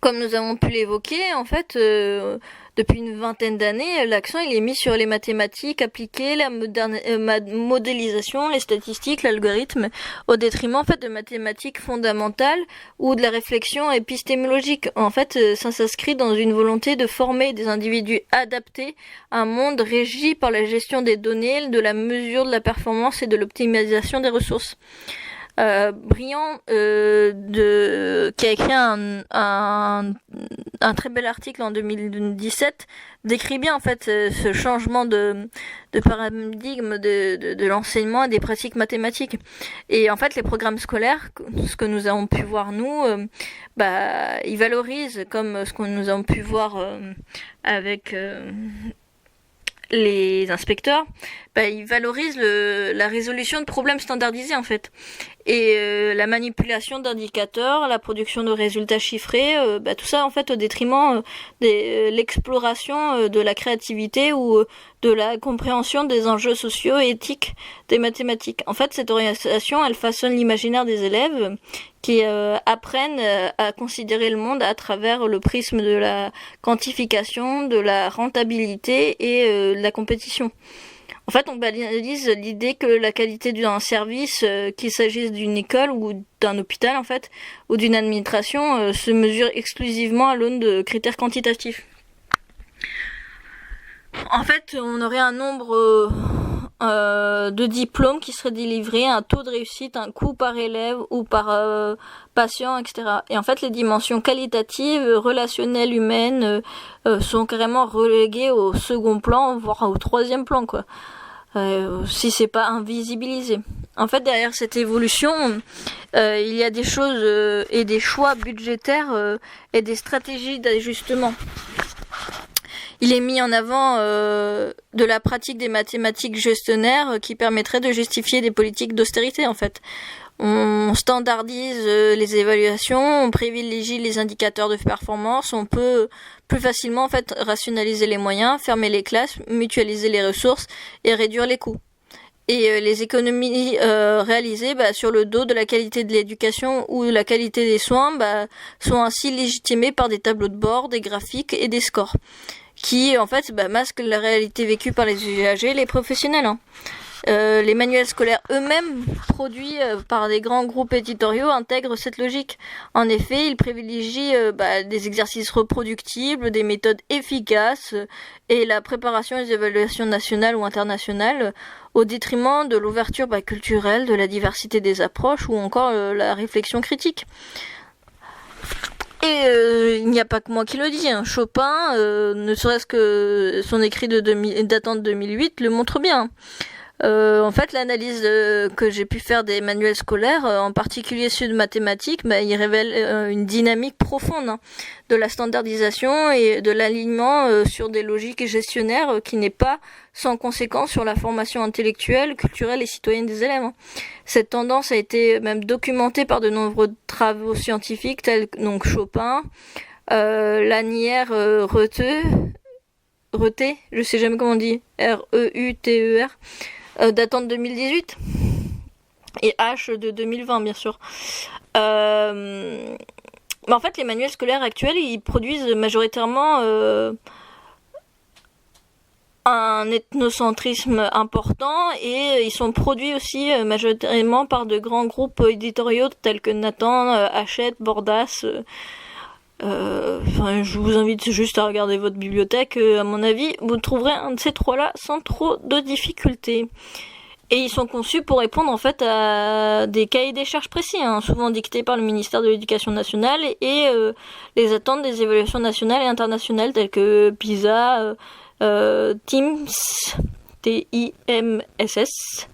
Comme nous avons pu l'évoquer, en fait, depuis une vingtaine d'années, l'accent il est mis sur les mathématiques appliquées, la modélisation, les statistiques, l'algorithme, au détriment en fait de mathématiques fondamentales ou de la réflexion épistémologique. En fait, ça s'inscrit dans une volonté de former des individus adaptés à un monde régi par la gestion des données, de la mesure de la performance et de l'optimisation des ressources. Briand qui a écrit un très bel article en 2017 décrit bien en fait ce changement de paradigme de l'enseignement et des pratiques mathématiques. Et en fait les programmes scolaires, ce que nous avons pu voir nous, ils valorisent, comme ce que nous avons pu voir avec les inspecteurs, ils valorisent la résolution de problèmes standardisés en fait, et la manipulation d'indicateurs, la production de résultats chiffrés, tout ça en fait au détriment de l'exploration de la créativité ou de la compréhension des enjeux sociaux et éthiques des mathématiques. En fait, cette orientation, elle façonne l'imaginaire des élèves qui apprennent à considérer le monde à travers le prisme de la quantification, de la rentabilité et de la compétition. En fait, on banalise l'idée que la qualité d'un service, qu'il s'agisse d'une école ou d'un hôpital en fait, ou d'une administration, se mesure exclusivement à l'aune de critères quantitatifs. En fait, on aurait un nombre de diplômes qui seraient délivrés, un taux de réussite, un coût par élève ou par patient, etc. Et en fait, les dimensions qualitatives, relationnelles, humaines sont carrément reléguées au second plan, voire au troisième plan, quoi. Si c'est pas invisibilisé. En fait, derrière cette évolution, il y a des choses et des choix budgétaires et des stratégies d'ajustement. Il est mis en avant de la pratique des mathématiques gestionnaires qui permettrait de justifier des politiques d'austérité en fait. On standardise les évaluations, on privilégie les indicateurs de performance, on peut plus facilement en fait rationaliser les moyens, fermer les classes, mutualiser les ressources et réduire les coûts. Et les économies réalisées sur le dos de la qualité de l'éducation ou de la qualité des soins sont ainsi légitimées par des tableaux de bord, des graphiques et des scores qui en fait masquent la réalité vécue par les usagers et les professionnels. Les manuels scolaires eux-mêmes, produits par des grands groupes éditoriaux, intègrent cette logique. En effet, ils privilégient des exercices reproductibles, des méthodes efficaces et la préparation des évaluations nationales ou internationales au détriment de l'ouverture culturelle, de la diversité des approches ou encore la réflexion critique. Et il n'y a pas que moi qui le dis, Chopin, ne serait-ce que son écrit datant de 2008, le montre bien. En fait, l'analyse que j'ai pu faire des manuels scolaires, en particulier ceux de mathématiques, il révèle une dynamique profonde de la standardisation et de l'alignement sur des logiques gestionnaires qui n'est pas sans conséquence sur la formation intellectuelle, culturelle et citoyenne des élèves. Cette tendance a été même documentée par de nombreux travaux scientifiques tels donc Chopin, Lanière, Reuter, je sais jamais comment on dit, Reuter, datant de 2018 et H de 2020 bien sûr. En fait, les manuels scolaires actuels, ils produisent majoritairement un ethnocentrisme important et ils sont produits aussi majoritairement par de grands groupes éditoriaux tels que Nathan, Hachette, Bordas. Je vous invite juste à regarder votre bibliothèque. À mon avis, vous trouverez un de ces trois-là sans trop de difficultés. Et ils sont conçus pour répondre en fait à des cahiers des charges précis, souvent dictés par le ministère de l'Éducation nationale et les attentes des évaluations nationales et internationales telles que PISA, TIMSS, TIMSS.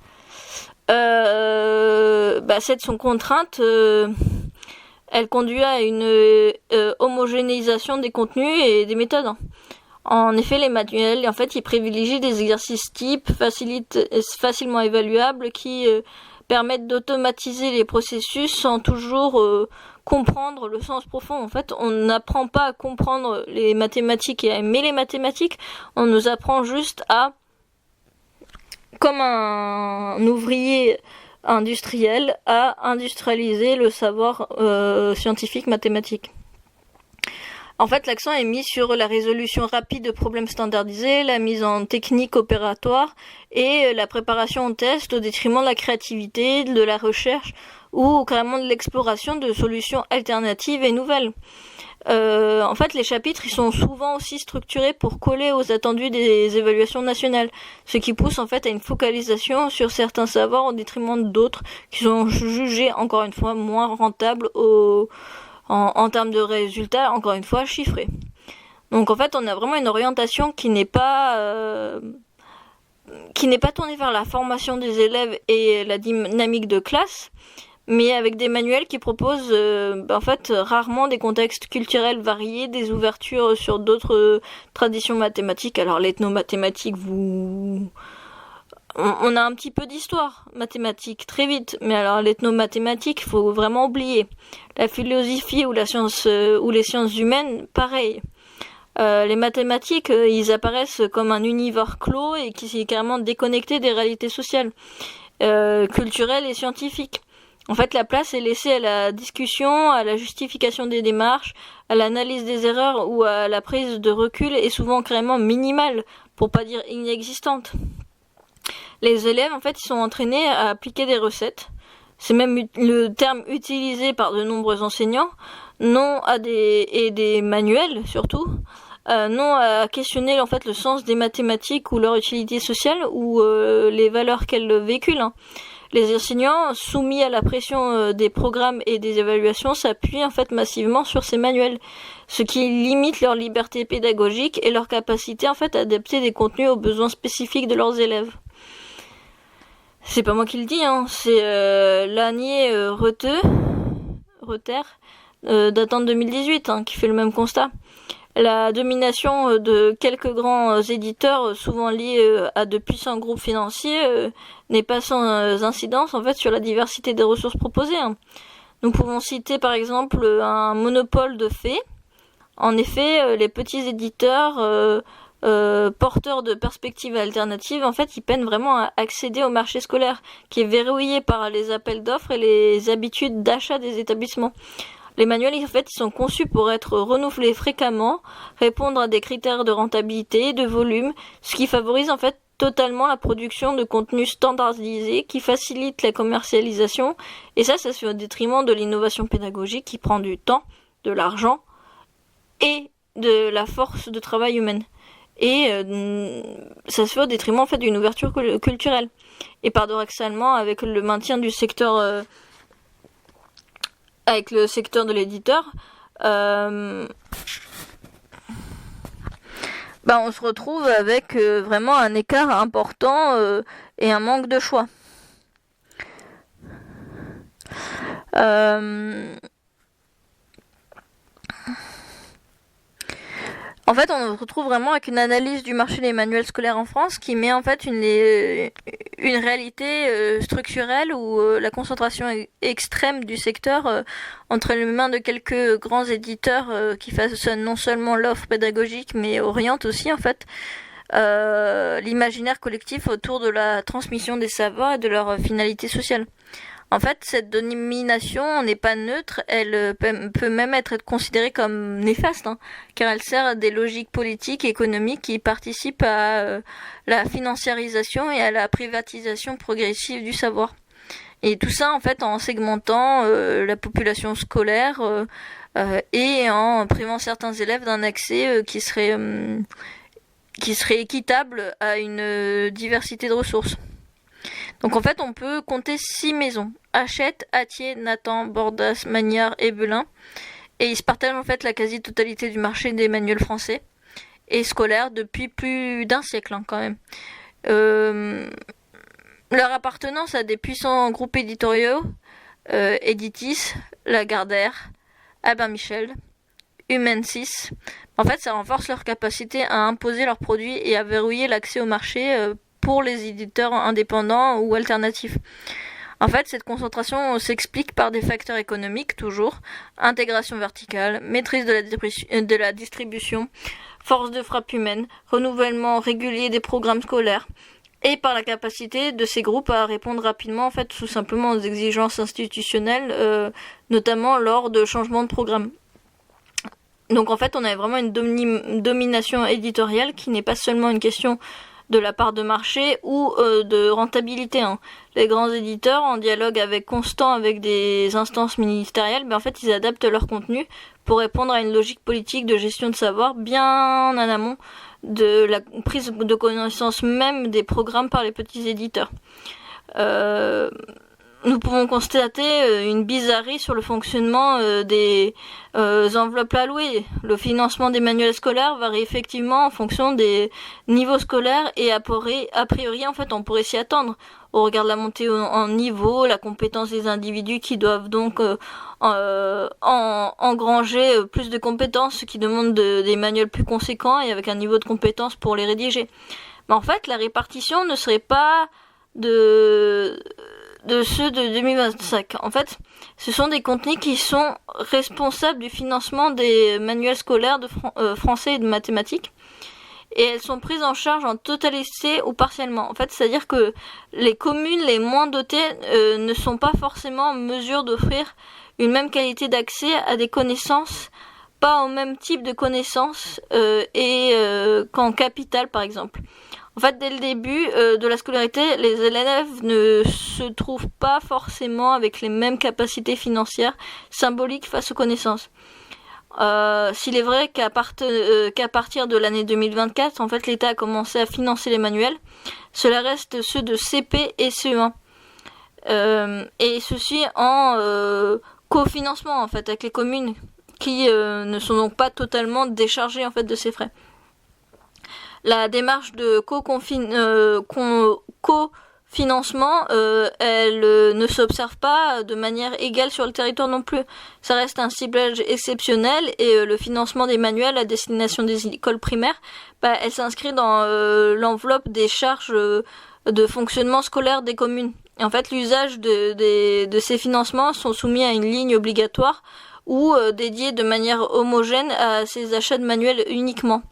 Cette sont contraintes. Elle conduit à une homogénéisation des contenus et des méthodes. En effet, les manuels, ils privilégient des exercices types, facilement évaluables, qui permettent d'automatiser les processus sans toujours comprendre le sens profond. En fait, on n'apprend pas à comprendre les mathématiques et à aimer les mathématiques. On nous apprend juste à, comme un ouvrier industriel, à industrialiser le savoir scientifique mathématique. En fait, l'accent est mis sur la résolution rapide de problèmes standardisés, la mise en technique opératoire et la préparation au test au détriment de la créativité, de la recherche ou carrément de l'exploration de solutions alternatives et nouvelles. Les chapitres ils sont souvent aussi structurés pour coller aux attendus des évaluations nationales, ce qui pousse en fait à une focalisation sur certains savoirs au détriment d'autres qui sont jugés encore une fois moins rentables en termes de résultats, encore une fois chiffrés. Donc en fait on a vraiment une orientation qui n'est pas tournée vers la formation des élèves et la dynamique de classe, mais avec des manuels qui proposent rarement des contextes culturels variés, des ouvertures sur d'autres traditions mathématiques. Alors l'ethnomathématique, on a un petit peu d'histoire mathématique très vite, mais alors l'ethnomathématique, il faut vraiment oublier. La philosophie ou les sciences humaines, pareil. Les mathématiques, ils apparaissent comme un univers clos et qui est carrément déconnecté des réalités sociales, culturelles et scientifiques. En fait, la place est laissée à la discussion, à la justification des démarches, à l'analyse des erreurs ou à la prise de recul est souvent carrément minimale, pour pas dire inexistante. Les élèves, ils sont entraînés à appliquer des recettes. C'est même le terme utilisé par de nombreux enseignants, et des manuels surtout, non à questionner le sens des mathématiques ou leur utilité sociale ou les valeurs qu'elles véhiculent. Les enseignants, soumis à la pression des programmes et des évaluations, s'appuient massivement sur ces manuels, ce qui limite leur liberté pédagogique et leur capacité à adapter des contenus aux besoins spécifiques de leurs élèves. C'est pas moi qui le dis, c'est Lanier Reuter, datant de 2018, qui fait le même constat. La domination de quelques grands éditeurs, souvent liés à de puissants groupes financiers, n'est pas sans incidence en fait sur la diversité des ressources proposées. Hein. Nous pouvons citer par exemple un monopole de fait. En effet, les petits éditeurs porteurs de perspectives alternatives, en fait, ils peinent vraiment à accéder au marché scolaire, qui est verrouillé par les appels d'offres et les habitudes d'achat des établissements. Les manuels, en fait, ils sont conçus pour être renouvelés fréquemment, répondre à des critères de rentabilité, de volume, ce qui favorise en fait totalement la production de contenus standardisés qui facilite la commercialisation, et ça se fait au détriment de l'innovation pédagogique qui prend du temps, de l'argent et de la force de travail humaine. Et ça se fait au détriment en fait d'une ouverture culturelle. Et paradoxalement, avec le maintien du secteur avec le secteur de l'éditeur, on se retrouve avec vraiment un écart important et un manque de choix. En fait, on se retrouve vraiment avec une analyse du marché des manuels scolaires en France qui met en fait une réalité structurelle où la concentration extrême du secteur entre les mains de quelques grands éditeurs qui façonnent non seulement l'offre pédagogique mais orientent aussi en fait l'imaginaire collectif autour de la transmission des savoirs et de leur finalité sociale. En fait, cette domination n'est pas neutre, elle peut même être considérée comme néfaste, hein, car elle sert à des logiques politiques et économiques qui participent à la financiarisation et à la privatisation progressive du savoir. Et tout ça, en fait, en segmentant la population scolaire et en privant certains élèves d'un accès qui serait équitable à une diversité de ressources. Donc en fait, on peut compter 6 maisons. Hachette, Hatier, Nathan, Bordas, Magnard et Belin. Et ils se partagent en fait la quasi-totalité du marché des manuels français et scolaires depuis plus d'un siècle hein, quand même. Leur appartenance à des puissants groupes éditoriaux, Editis, Lagardère, Albin Michel, Humain6. En fait, ça renforce leur capacité à imposer leurs produits et à verrouiller l'accès au marché pour les éditeurs indépendants ou alternatifs. En fait, cette concentration s'explique par des facteurs économiques, toujours, intégration verticale, maîtrise de la distribution, force de frappe humaine, renouvellement régulier des programmes scolaires, et par la capacité de ces groupes à répondre rapidement, en fait, tout simplement aux exigences institutionnelles, notamment lors de changements de programme. Donc en fait, on a vraiment une domination éditoriale qui n'est pas seulement une question de la part de marché ou de rentabilité. Hein. Les grands éditeurs, en dialogue constant avec des instances ministérielles, en fait, ils adaptent leur contenu pour répondre à une logique politique de gestion de savoir bien en amont de la prise de connaissance même des programmes par les petits éditeurs. Nous pouvons constater une bizarrerie sur le fonctionnement des enveloppes allouées. Le financement des manuels scolaires varie effectivement en fonction des niveaux scolaires et a priori en fait on pourrait s'y attendre au regard de la montée en niveau, la compétence des individus qui doivent donc engranger plus de compétences, ce qui demande des manuels plus conséquents et avec un niveau de compétence pour les rédiger. Mais en fait la répartition ne serait pas de ceux de 2025. En fait, ce sont des contenus qui sont responsables du financement des manuels scolaires de français et de mathématiques. Et elles sont prises en charge en totalité ou partiellement. En fait, c'est-à-dire que les communes les moins dotées ne sont pas forcément en mesure d'offrir une même qualité d'accès à des connaissances, pas au même type de connaissances qu'en capitale par exemple. En fait, dès le début de la scolarité, les élèves ne se trouvent pas forcément avec les mêmes capacités financières symboliques face aux connaissances. S'il est vrai qu'à partir de l'année 2024, en fait, l'État a commencé à financer les manuels, cela reste ceux de CP et CE1. Et ceci en cofinancement en fait avec les communes qui ne sont donc pas totalement déchargées en fait de ces frais. La démarche de cofinancement, elle ne s'observe pas de manière égale sur le territoire non plus. Ça reste un ciblage exceptionnel et le financement des manuels à destination des écoles primaires, elle s'inscrit dans l'enveloppe des charges de fonctionnement scolaire des communes. Et en fait, l'usage de ces financements sont soumis à une ligne obligatoire ou dédiés de manière homogène à ces achats de manuels uniquement.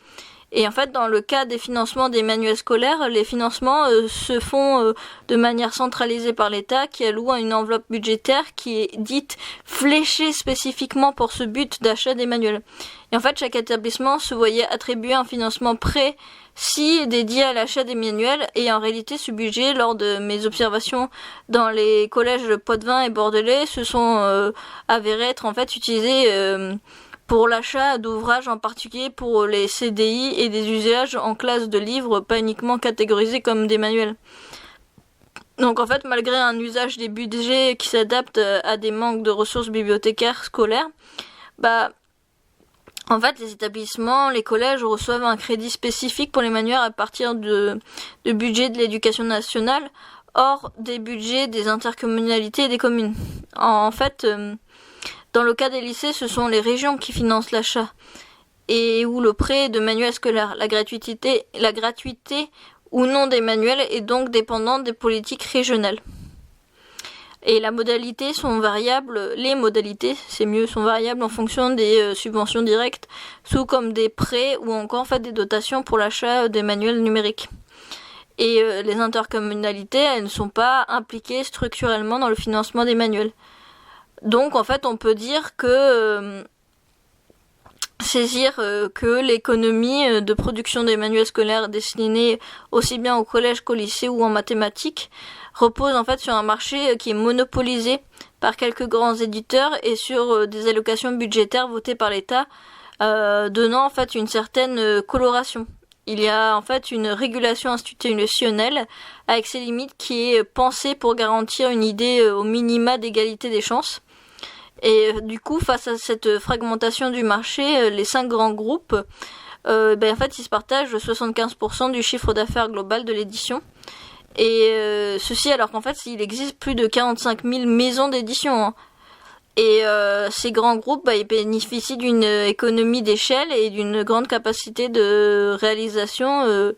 Et en fait, dans le cas des financements des manuels scolaires, les financements se font de manière centralisée par l'État qui alloue à une enveloppe budgétaire qui est dite fléchée spécifiquement pour ce but d'achat des manuels. Et en fait, chaque établissement se voyait attribuer un financement précis dédié à l'achat des manuels, et en réalité, ce budget, lors de mes observations dans les collèges de Poitevin et Bordelais, se sont avérés être en fait utilisés pour l'achat d'ouvrages, en particulier pour les CDI et des usages en classe de livres, pas uniquement catégorisés comme des manuels. Donc en fait, malgré un usage des budgets qui s'adapte à des manques de ressources bibliothécaires scolaires, en fait, les établissements, les collèges reçoivent un crédit spécifique pour les manuels à partir de budget de l'éducation nationale, hors des budgets des intercommunalités et des communes. En fait, dans le cas des lycées, ce sont les régions qui financent l'achat et ou le prêt de manuels scolaires. La gratuité ou non des manuels est donc dépendante des politiques régionales. Et les modalités sont variables en fonction des subventions directes, sous comme des prêts ou encore en fait des dotations pour l'achat des manuels numériques. Et les intercommunalités, elles ne sont pas impliquées structurellement dans le financement des manuels. Donc en fait, on peut dire que que l'économie de production des manuels scolaires destinés aussi bien au collège qu'au lycée ou en mathématiques repose en fait sur un marché qui est monopolisé par quelques grands éditeurs et sur des allocations budgétaires votées par l'État, donnant en fait une certaine coloration. Il y a en fait une régulation institutionnelle avec ses limites qui est pensée pour garantir une idée au minima d'égalité des chances. Et du coup, face à cette fragmentation du marché, les 5 grands groupes, en fait, ils se partagent 75% du chiffre d'affaires global de l'édition. Et ceci alors qu'en fait, il existe plus de 45 000 maisons d'édition. Hein. Et ces grands groupes, ils bénéficient d'une économie d'échelle et d'une grande capacité de réalisation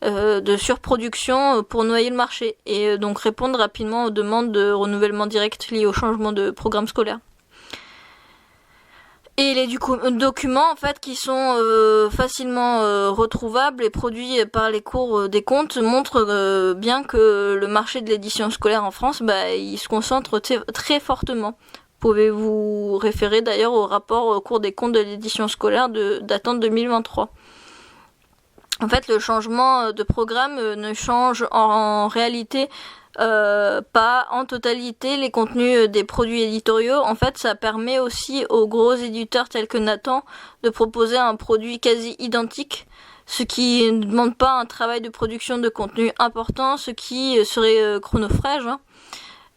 de surproduction pour noyer le marché. Et donc répondre rapidement aux demandes de renouvellement direct liées au changement de programme scolaire. Et les documents en fait qui sont facilement retrouvables et produits par les cours des comptes montrent bien que le marché de l'édition scolaire en France, il se concentre très fortement. Pouvez-vous référer d'ailleurs au rapport cours des comptes de l'édition scolaire datant de 2023. En fait, le changement de programme ne change en réalité pas en totalité les contenus des produits éditoriaux. En fait, ça permet aussi aux gros éditeurs tels que Nathan de proposer un produit quasi identique, ce qui ne demande pas un travail de production de contenu important, ce qui serait chronophage. Hein.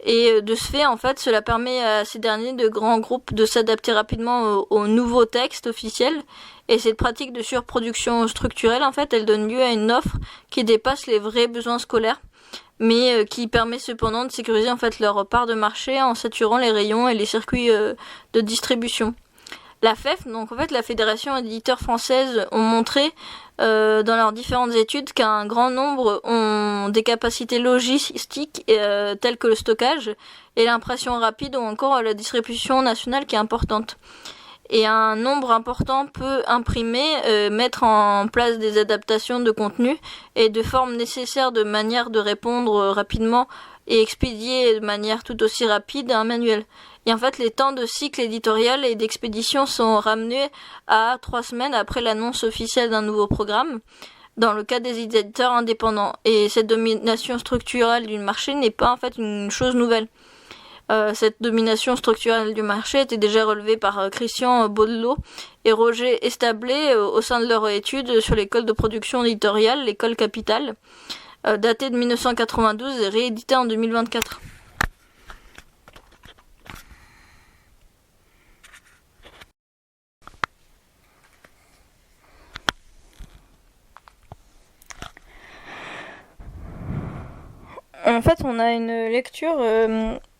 Et de ce fait, en fait, cela permet à ces derniers de grands groupes de s'adapter rapidement aux nouveaux textes officiels. Et cette pratique de surproduction structurelle, en fait, elle donne lieu à une offre qui dépasse les vrais besoins scolaires, mais qui permet cependant de sécuriser en fait leur part de marché en saturant les rayons et les circuits de distribution. La FEF, donc en fait la Fédération éditeur française, ont montré dans leurs différentes études qu'un grand nombre ont des capacités logistiques telles que le stockage et l'impression rapide ou encore la distribution nationale qui est importante. Et un nombre important peut imprimer, mettre en place des adaptations de contenu et de formes nécessaires de manière de répondre rapidement et expédier de manière tout aussi rapide à un manuel. Et en fait, les temps de cycle éditorial et d'expédition sont ramenés à 3 semaines après l'annonce officielle d'un nouveau programme, dans le cas des éditeurs indépendants. Et cette domination structurelle du marché n'est pas en fait une chose nouvelle. Cette domination structurelle du marché était déjà relevée par Christian Baudelot et Roger Establé au sein de leur étude sur l'école de production éditoriale, l'école Capitale, datée de 1992 et rééditée en 2024. En fait, on a une lecture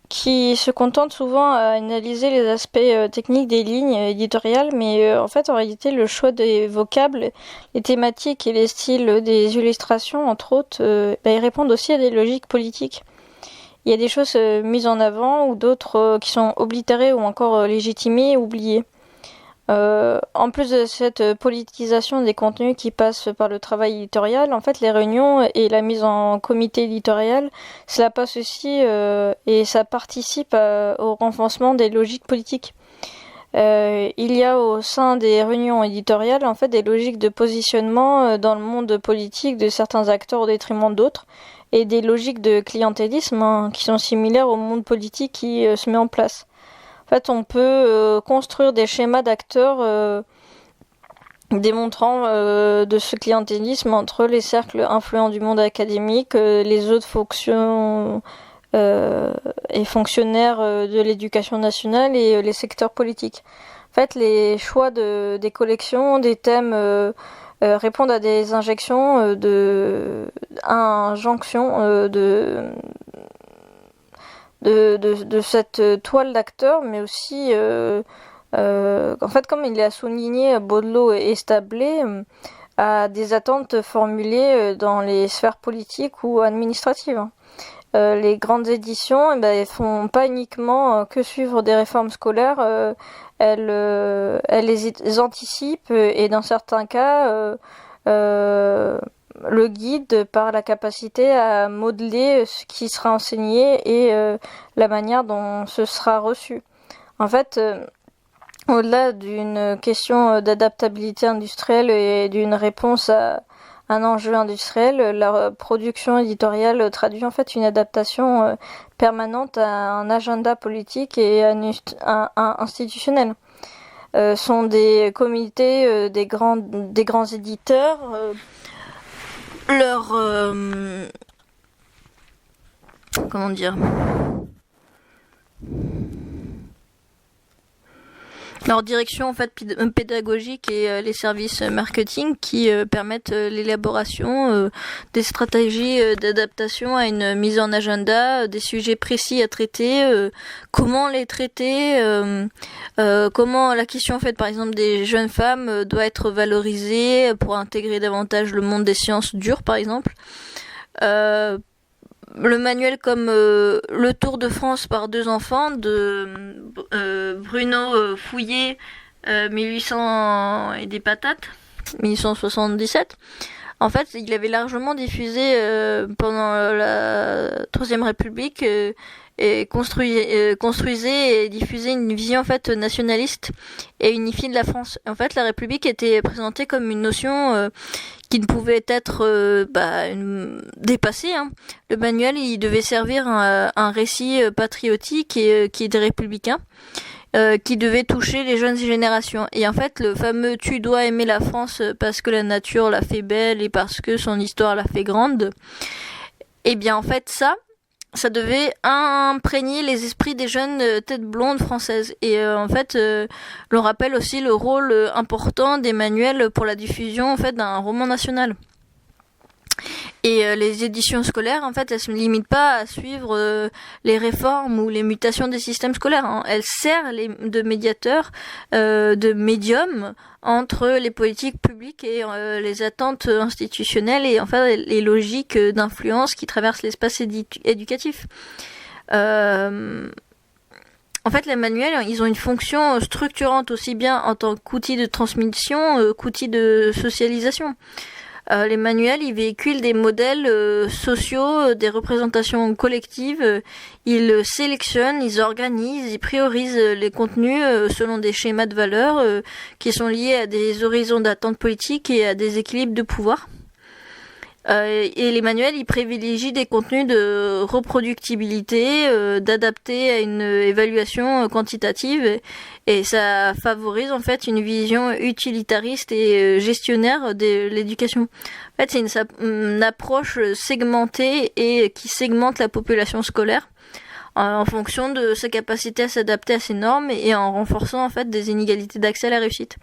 qui se contente souvent à analyser les aspects techniques des lignes éditoriales, mais en fait, en réalité, le choix des vocables, les thématiques et les styles des illustrations, entre autres, ils répondent aussi à des logiques politiques. Il y a des choses mises en avant ou d'autres qui sont oblitérées ou encore légitimées, oubliées. En plus de cette politisation des contenus qui passe par le travail éditorial, en fait, les réunions et la mise en comité éditorial, cela passe aussi et ça participe au renforcement des logiques politiques. Il y a au sein des réunions éditoriales, en fait, des logiques de positionnement dans le monde politique de certains acteurs au détriment d'autres, et des logiques de clientélisme qui sont similaires au monde politique qui se met en place. En fait, on peut construire des schémas d'acteurs démontrant de ce clientélisme entre les cercles influents du monde académique, les autres fonctions et fonctionnaires de l'éducation nationale et les secteurs politiques. En fait, les choix des collections, des thèmes répondent à des injonctions de cette toile d'acteurs, mais aussi en fait, comme il l'a souligné Baudelot et Establet, à des attentes formulées dans les sphères politiques ou administratives. Les grandes éditions, elles font pas uniquement que suivre des réformes scolaires, elles les anticipent et dans certains cas le guide par la capacité à modeler ce qui sera enseigné et la manière dont ce sera reçu. En fait, au-delà d'une question d'adaptabilité industrielle et d'une réponse à un enjeu industriel, la production éditoriale traduit en fait une adaptation permanente à un agenda politique et institutionnel. Sont des comités des grands éditeurs, leur comment dire, leur direction en fait pédagogique et les services marketing qui permettent l'élaboration des stratégies d'adaptation à une mise en agenda, des sujets précis à traiter, comment les traiter, comment la question en fait par exemple des jeunes femmes doit être valorisée pour intégrer davantage le monde des sciences dures par exemple. Le manuel comme Le Tour de France par deux enfants de Bruno Fouillet, 1800 et des patates, 1877. En fait, il avait largement diffusé pendant la Troisième République et construisait et diffusait une vision en fait nationaliste et unifiée de la France. En fait, la République était présentée comme une notion qui ne pouvait être dépassée. Hein. Le manuel, il devait servir un récit patriotique et qui était républicain. Qui devait toucher les jeunes générations. Et en fait, le fameux "tu dois aimer la France parce que la nature l'a fait belle et parce que son histoire l'a fait grande", eh bien en fait ça devait imprégner les esprits des jeunes têtes blondes françaises. Et en fait, l'on rappelle aussi le rôle important des manuels pour la diffusion en fait d'un roman national. Et les éditions scolaires, en fait, elles se limitent pas à suivre les réformes ou les mutations des systèmes scolaires. Hein. Elles servent de médiateurs, de médiums entre les politiques publiques et les attentes institutionnelles et enfin les logiques d'influence qui traversent l'espace éducatif. En fait, les manuels, ils ont une fonction structurante aussi bien en tant qu'outil de transmission qu'outil de socialisation. Les manuels, ils véhiculent des modèles sociaux, des représentations collectives. Ils sélectionnent, ils organisent, ils priorisent les contenus selon des schémas de valeurs qui sont liés à des horizons d'attente politique et à des équilibres de pouvoir. Et les manuels, ils privilégient des contenus de reproductibilité, d'adapter à une évaluation quantitative, et ça favorise en fait une vision utilitariste et gestionnaire de l'éducation. En fait, c'est une approche segmentée et qui segmente la population scolaire en fonction de sa capacité à s'adapter à ces normes et en renforçant en fait des inégalités d'accès à la réussite.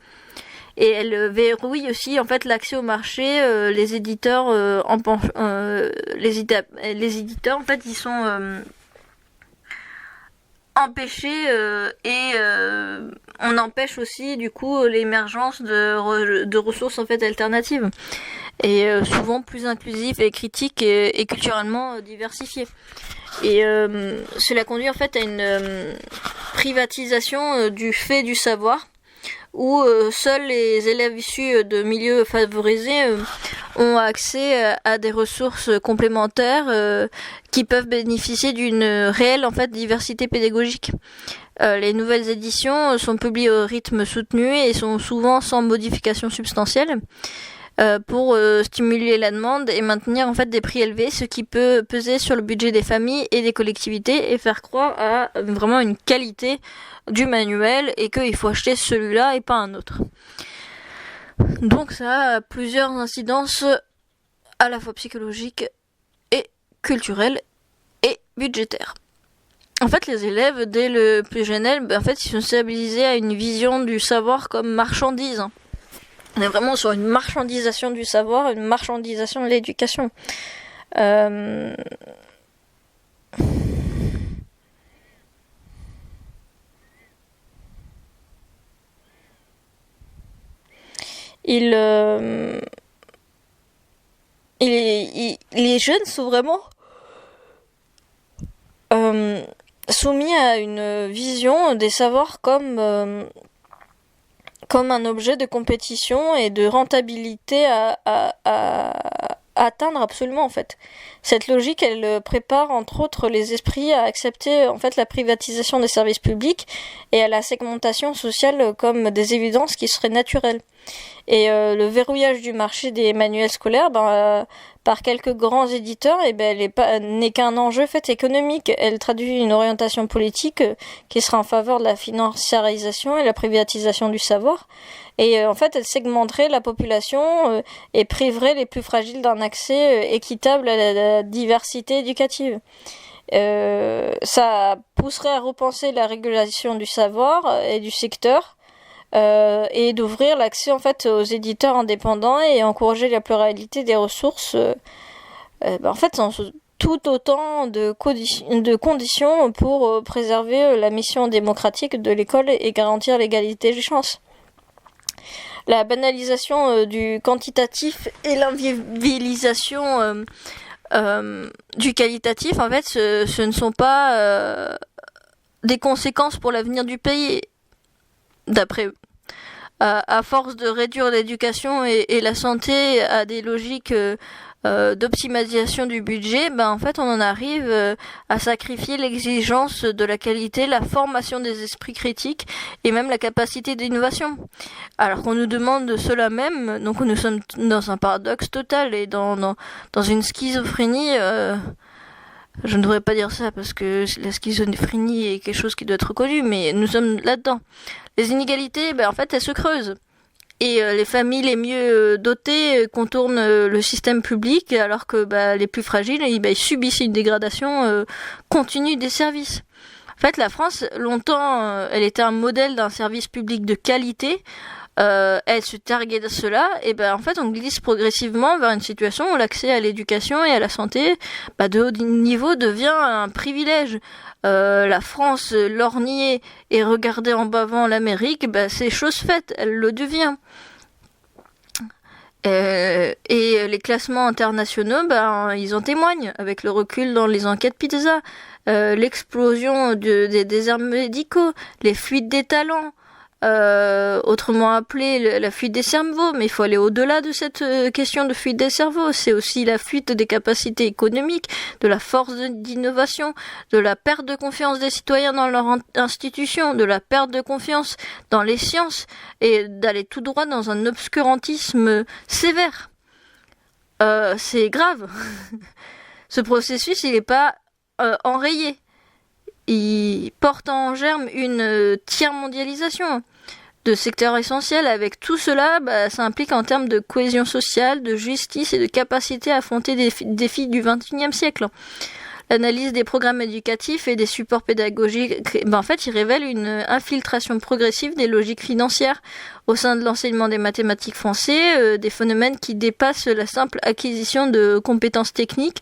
Et elle verrouille aussi en fait l'accès au marché. Les éditeurs les éditeurs en fait ils sont empêcher on empêche aussi du coup l'émergence de ressources en fait alternatives et souvent plus inclusives et critiques et culturellement diversifiées. Et cela conduit en fait à une privatisation du fait du savoir, où seuls les élèves issus de milieux favorisés ont accès à des ressources complémentaires qui peuvent bénéficier d'une réelle en fait diversité pédagogique. Les nouvelles éditions sont publiées au rythme soutenu et sont souvent sans modification substantielle pour stimuler la demande et maintenir en fait des prix élevés, ce qui peut peser sur le budget des familles et des collectivités et faire croire à vraiment une qualité du manuel et qu'il faut acheter celui-là et pas un autre. Donc ça a plusieurs incidences à la fois psychologiques et culturelles et budgétaires. En fait, les élèves, dès le plus jeune âge, en fait, ils sont sensibilisés à une vision du savoir comme marchandise. On est vraiment sur une marchandisation du savoir, une marchandisation de l'éducation. Les jeunes sont vraiment soumis à une vision des savoirs comme un objet de compétition et de rentabilité à atteindre absolument en fait. Cette logique, elle prépare entre autres les esprits à accepter en fait la privatisation des services publics et à la segmentation sociale comme des évidences qui seraient naturelles. Et le verrouillage du marché des manuels scolaires, par quelques grands éditeurs, n'est qu'un enjeu fait économique. Elle traduit une orientation politique qui sera en faveur de la financiarisation et la privatisation du savoir. Et en fait, elle segmenterait la population et priverait les plus fragiles d'un accès équitable à la diversité éducative. Ça pousserait à repenser la régulation du savoir et du secteur. Et d'ouvrir l'accès en fait aux éditeurs indépendants et encourager la pluralité des ressources en fait sont tout autant de conditions pour préserver la mission démocratique de l'école et garantir l'égalité des chances. La banalisation du quantitatif et l'invivilisation du qualitatif en fait ce ne sont pas des conséquences pour l'avenir du pays d'après eux. À force de réduire l'éducation et la santé à des logiques d'optimisation du budget, en fait on en arrive à sacrifier l'exigence de la qualité, la formation des esprits critiques et même la capacité d'innovation. Alors qu'on nous demande cela même, donc nous sommes dans un paradoxe total et dans une schizophrénie. Je ne devrais pas dire ça parce que la schizophrénie est quelque chose qui doit être reconnu, mais nous sommes là-dedans. Les inégalités, en fait, elles se creusent. Et les familles les mieux dotées contournent le système public, alors que les plus fragiles, ils subissent une dégradation continue des services. En fait, la France, longtemps, elle était un modèle d'un service public de qualité. Elle se targuait de cela, et en fait on glisse progressivement vers une situation où l'accès à l'éducation et à la santé de haut niveau devient un privilège. La France lorgnée et regardée en bavant l'Amérique, c'est chose faite, elle le devient. Et les classements internationaux, ils en témoignent avec le recul dans les enquêtes PISA, l'explosion des déserts médicaux, les fuites des talents. Autrement appelé la fuite des cerveaux, mais il faut aller au-delà de cette question de fuite des cerveaux. C'est aussi la fuite des capacités économiques, de la force d'innovation, de la perte de confiance des citoyens dans leurs institutions, de la perte de confiance dans les sciences et d'aller tout droit dans un obscurantisme sévère. C'est grave. Ce processus, il n'est pas enrayé. Il porte en germe une tiers-mondialisation de secteurs essentiels. Avec tout cela, ça implique en termes de cohésion sociale, de justice et de capacité à affronter des défis du XXIe siècle. L'analyse des programmes éducatifs et des supports pédagogiques, en fait, il révèle une infiltration progressive des logiques financières au sein de l'enseignement des mathématiques français, des phénomènes qui dépassent la simple acquisition de compétences techniques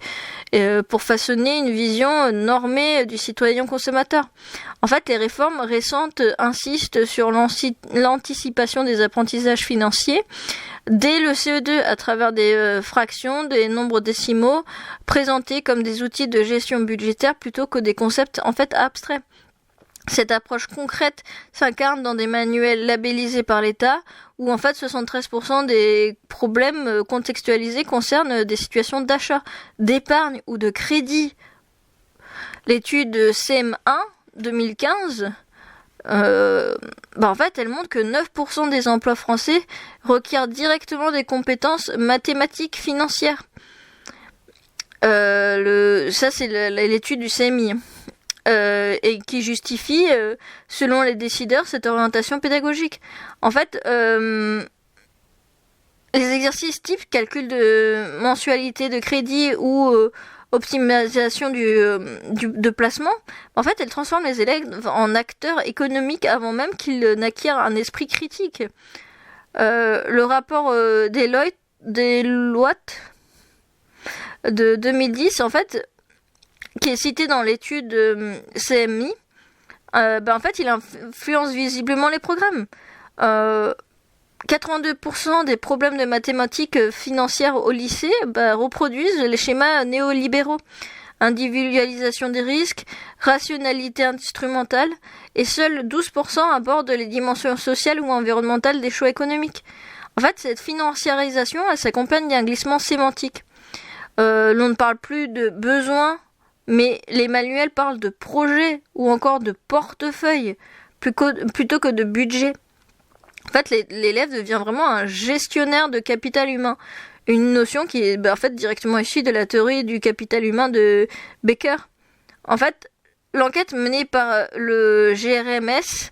pour façonner une vision normée du citoyen consommateur. En fait, les réformes récentes insistent sur l'anticipation des apprentissages financiers dès le CE2 à travers des fractions, des nombres décimaux présentés comme des outils de gestion budgétaire plutôt que des concepts en fait abstraits. Cette approche concrète s'incarne dans des manuels labellisés par l'État où en fait 73% des problèmes contextualisés concernent des situations d'achat, d'épargne ou de crédit. L'étude CM1 2015 en fait, elle montre que 9% des emplois français requièrent directement des compétences mathématiques financières. Ça, c'est l'étude du CMI. Et qui justifie, selon les décideurs, cette orientation pédagogique. En fait, les exercices types, calcul de mensualité de crédit ou optimisation de placement, en fait, elles transforment les élèves en acteurs économiques avant même qu'ils n'acquièrent un esprit critique. Le rapport Deloitte de 2010, en fait, qui est cité dans l'étude CMI, en fait, il influence visiblement les programmes. 82% des problèmes de mathématiques financières au lycée reproduisent les schémas néolibéraux. Individualisation des risques, rationalité instrumentale, et seuls 12% abordent les dimensions sociales ou environnementales des choix économiques. En fait, cette financiarisation, elle s'accompagne d'un glissement sémantique. L'on ne parle plus de besoins, mais les manuels parlent de projet ou encore de portefeuille plutôt que de budget. En fait, l'élève devient vraiment un gestionnaire de capital humain. Une notion qui est en fait directement issue de la théorie du capital humain de Becker. En fait, l'enquête menée par le GRMS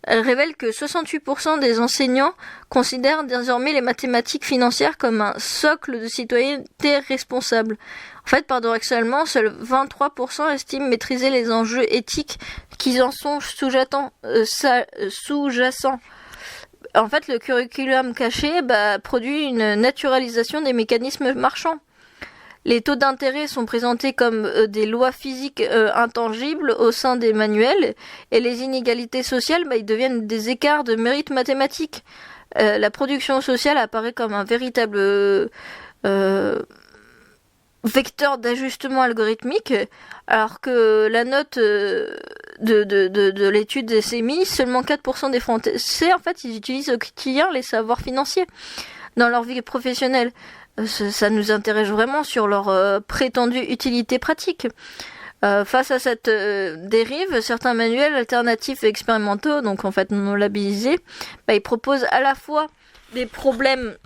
révèle que 68% des enseignants considèrent désormais les mathématiques financières comme un socle de citoyenneté responsable. En fait, paradoxalement, seuls 23% estiment maîtriser les enjeux éthiques qui en sont sous-jacents. En fait, le curriculum caché produit une naturalisation des mécanismes marchands. Les taux d'intérêt sont présentés comme des lois physiques intangibles au sein des manuels, et les inégalités sociales ils deviennent des écarts de mérite mathématique. La production sociale apparaît comme un véritable vecteur d'ajustement algorithmique, alors que la note de l'étude des CMI, seulement 4% des Français, en fait, ils utilisent au quotidien les savoirs financiers dans leur vie professionnelle. Ça nous intéresse vraiment sur leur prétendue utilité pratique. Face à cette dérive, certains manuels alternatifs et expérimentaux, donc en fait non labellisés, ils proposent à la fois des problèmes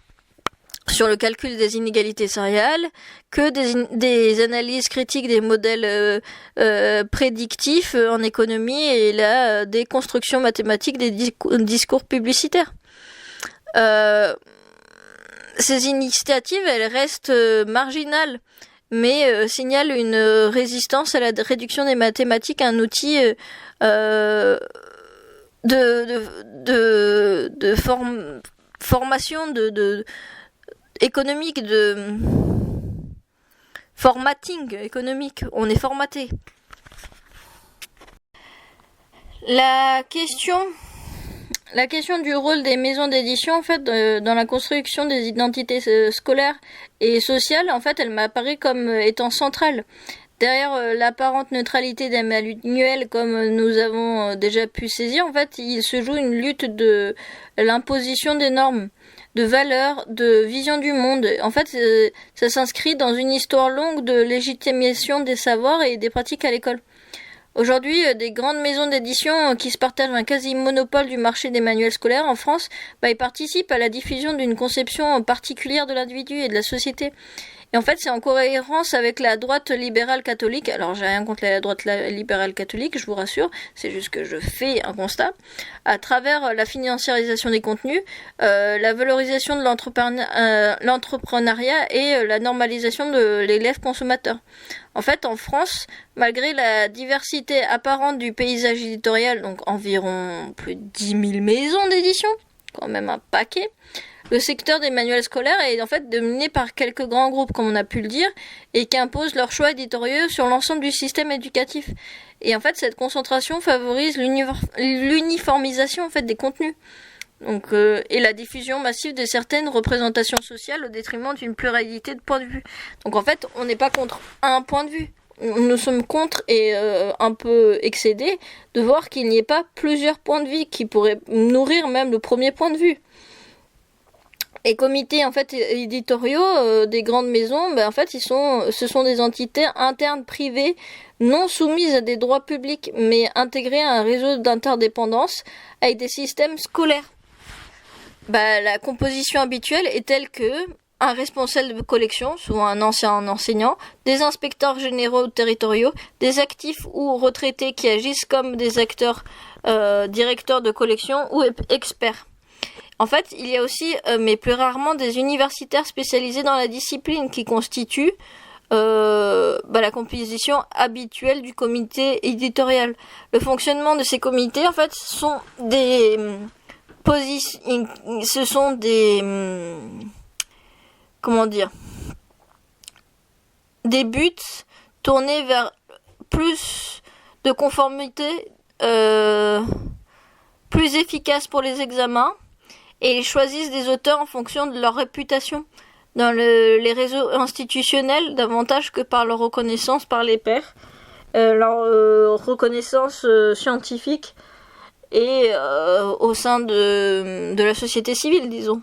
sur le calcul des inégalités salariales, que des analyses critiques des modèles prédictifs en économie et la déconstruction mathématique des discours publicitaires. Ces initiatives, elles restent marginales, mais signalent une résistance à la réduction des mathématiques, un outil de formation économique, de formatting économique. On est formaté. La question du rôle des maisons d'édition, en fait, dans la construction des identités scolaires et sociales, en fait, elle m'apparaît comme étant centrale. Derrière l'apparente neutralité des manuels, comme nous avons déjà pu saisir, en fait, il se joue une lutte de l'imposition des normes, de valeurs, de vision du monde. En fait, ça s'inscrit dans une histoire longue de légitimation des savoirs et des pratiques à l'école. Aujourd'hui, des grandes maisons d'édition qui se partagent un quasi-monopole du marché des manuels scolaires en France, ils participent à la diffusion d'une conception particulière de l'individu et de la société. Et en fait, c'est en cohérence avec la droite libérale catholique. Alors, j'ai rien contre la droite libérale catholique, je vous rassure. C'est juste que je fais un constat. À travers la financiarisation des contenus, la valorisation de l'entrepreneuriat et la normalisation de l'élève consommateur. En fait, en France, malgré la diversité apparente du paysage éditorial, donc environ plus de 10 000 maisons d'édition, quand même un paquet, le secteur des manuels scolaires est en fait dominé par quelques grands groupes, comme on a pu le dire, et qui imposent leurs choix éditoriaux sur l'ensemble du système éducatif. Et en fait, cette concentration favorise l'uniformisation en fait des contenus. Donc, et la diffusion massive de certaines représentations sociales au détriment d'une pluralité de points de vue. Donc en fait, on n'est pas contre un point de vue. Nous sommes contre et un peu excédés de voir qu'il n'y ait pas plusieurs points de vue qui pourraient nourrir même le premier point de vue. Et comités en fait éditoriaux des grandes maisons, en fait ce sont des entités internes privées non soumises à des droits publics mais intégrées à un réseau d'interdépendance avec des systèmes scolaires. La composition habituelle est telle que un responsable de collection, souvent un ancien enseignant, des inspecteurs généraux territoriaux, des actifs ou retraités qui agissent comme des acteurs directeurs de collection ou experts. En fait, il y a aussi, mais plus rarement, des universitaires spécialisés dans la discipline qui constituent la composition habituelle du comité éditorial. Le fonctionnement de ces comités, en fait, sont des des buts tournés vers plus de conformité, plus efficace pour les examens, et ils choisissent des auteurs en fonction de leur réputation dans les réseaux institutionnels davantage que par leur reconnaissance par les pairs, leur reconnaissance scientifique et au sein de la société civile, disons.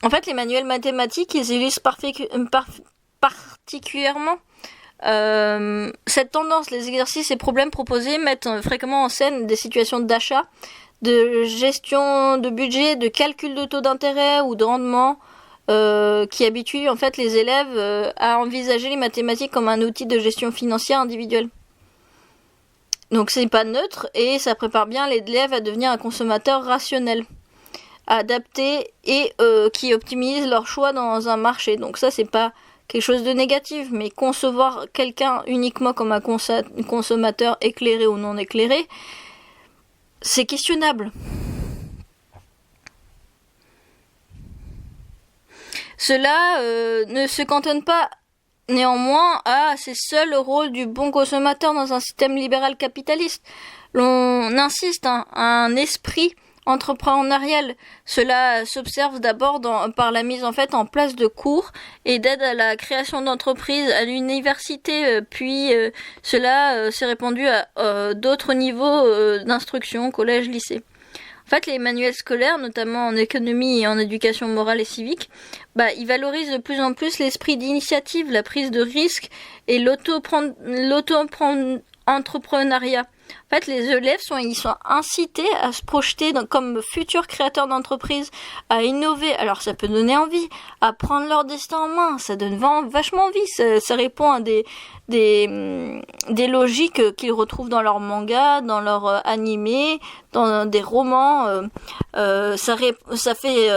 En fait, les manuels mathématiques, ils illustrent particulièrement cette tendance. Les exercices et problèmes proposés mettent fréquemment en scène des situations d'achat, de gestion de budget, de calcul de taux d'intérêt ou de rendement qui habituent en fait les élèves à envisager les mathématiques comme un outil de gestion financière individuelle. Donc c'est pas neutre et ça prépare bien l'élève à devenir un consommateur rationnel, adapté et qui optimise leur choix dans un marché. Donc ça c'est pas quelque chose de négatif, mais concevoir quelqu'un uniquement comme un consommateur éclairé ou non éclairé, c'est questionnable. Cela ne se cantonne pas néanmoins c'est seul le rôle du bon consommateur dans un système libéral capitaliste. L'on insiste à un esprit entrepreneurial. Cela s'observe d'abord par la mise en place de cours et d'aide à la création d'entreprises à l'université, puis cela s'est répandu à d'autres niveaux d'instruction, collège, lycée. En fait, les manuels scolaires, notamment en économie et en éducation morale et civique, ils valorisent de plus en plus l'esprit d'initiative, la prise de risque et l'auto-entrepreneuriat. En fait, les élèves sont incités à se projeter comme futurs créateurs d'entreprises, à innover. Alors, ça peut donner envie, à prendre leur destin en main. Ça donne vachement envie. Ça répond à des logiques qu'ils retrouvent dans leurs mangas, dans leurs animés, dans des romans. Ça fait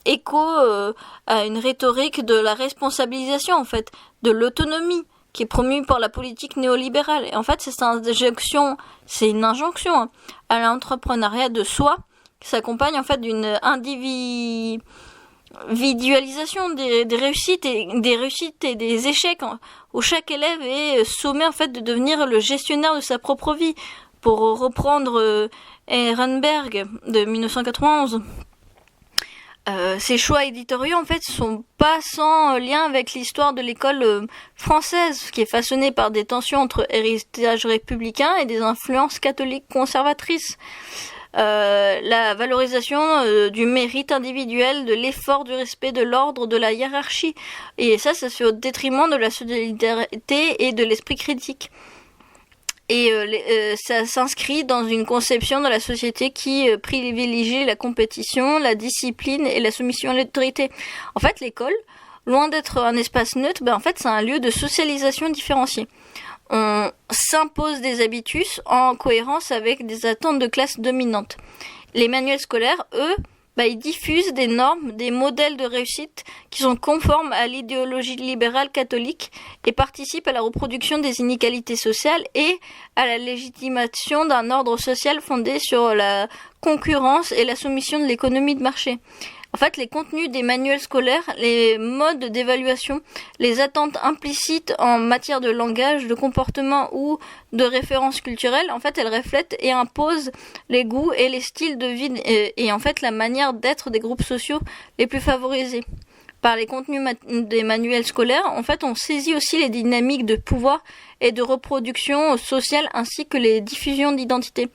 écho à une rhétorique de la responsabilisation, en fait, de l'autonomie, qui est promue par la politique néolibérale. Et en fait, c'est une injonction à l'entrepreneuriat de soi, qui s'accompagne en fait d'une individualisation des réussites et des échecs, où chaque élève est sommé en fait de devenir le gestionnaire de sa propre vie, pour reprendre Ehrenberg de 1991. Ces choix éditoriaux en fait sont pas sans lien avec l'histoire de l'école française, qui est façonnée par des tensions entre héritage républicain et des influences catholiques conservatrices. La valorisation du mérite individuel, de l'effort, du respect de l'ordre, de la hiérarchie, et ça se fait au détriment de la solidarité et de l'esprit critique. Et ça s'inscrit dans une conception de la société qui privilégie la compétition, la discipline et la soumission à l'autorité. En fait, l'école, loin d'être un espace neutre, en fait, c'est un lieu de socialisation différenciée. On s'impose des habitus en cohérence avec des attentes de classe dominante. Les manuels scolaires, eux, ils diffusent des normes, des modèles de réussite qui sont conformes à l'idéologie libérale catholique et participent à la reproduction des inégalités sociales et à la légitimation d'un ordre social fondé sur la concurrence et la soumission de l'économie de marché. En fait, les contenus des manuels scolaires, les modes d'évaluation, les attentes implicites en matière de langage, de comportement ou de références culturelles, en fait, elles reflètent et imposent les goûts et les styles de vie et en fait la manière d'être des groupes sociaux les plus favorisés. Par les contenus des manuels scolaires, en fait, on saisit aussi les dynamiques de pouvoir et de reproduction sociale ainsi que les diffusions d'identité.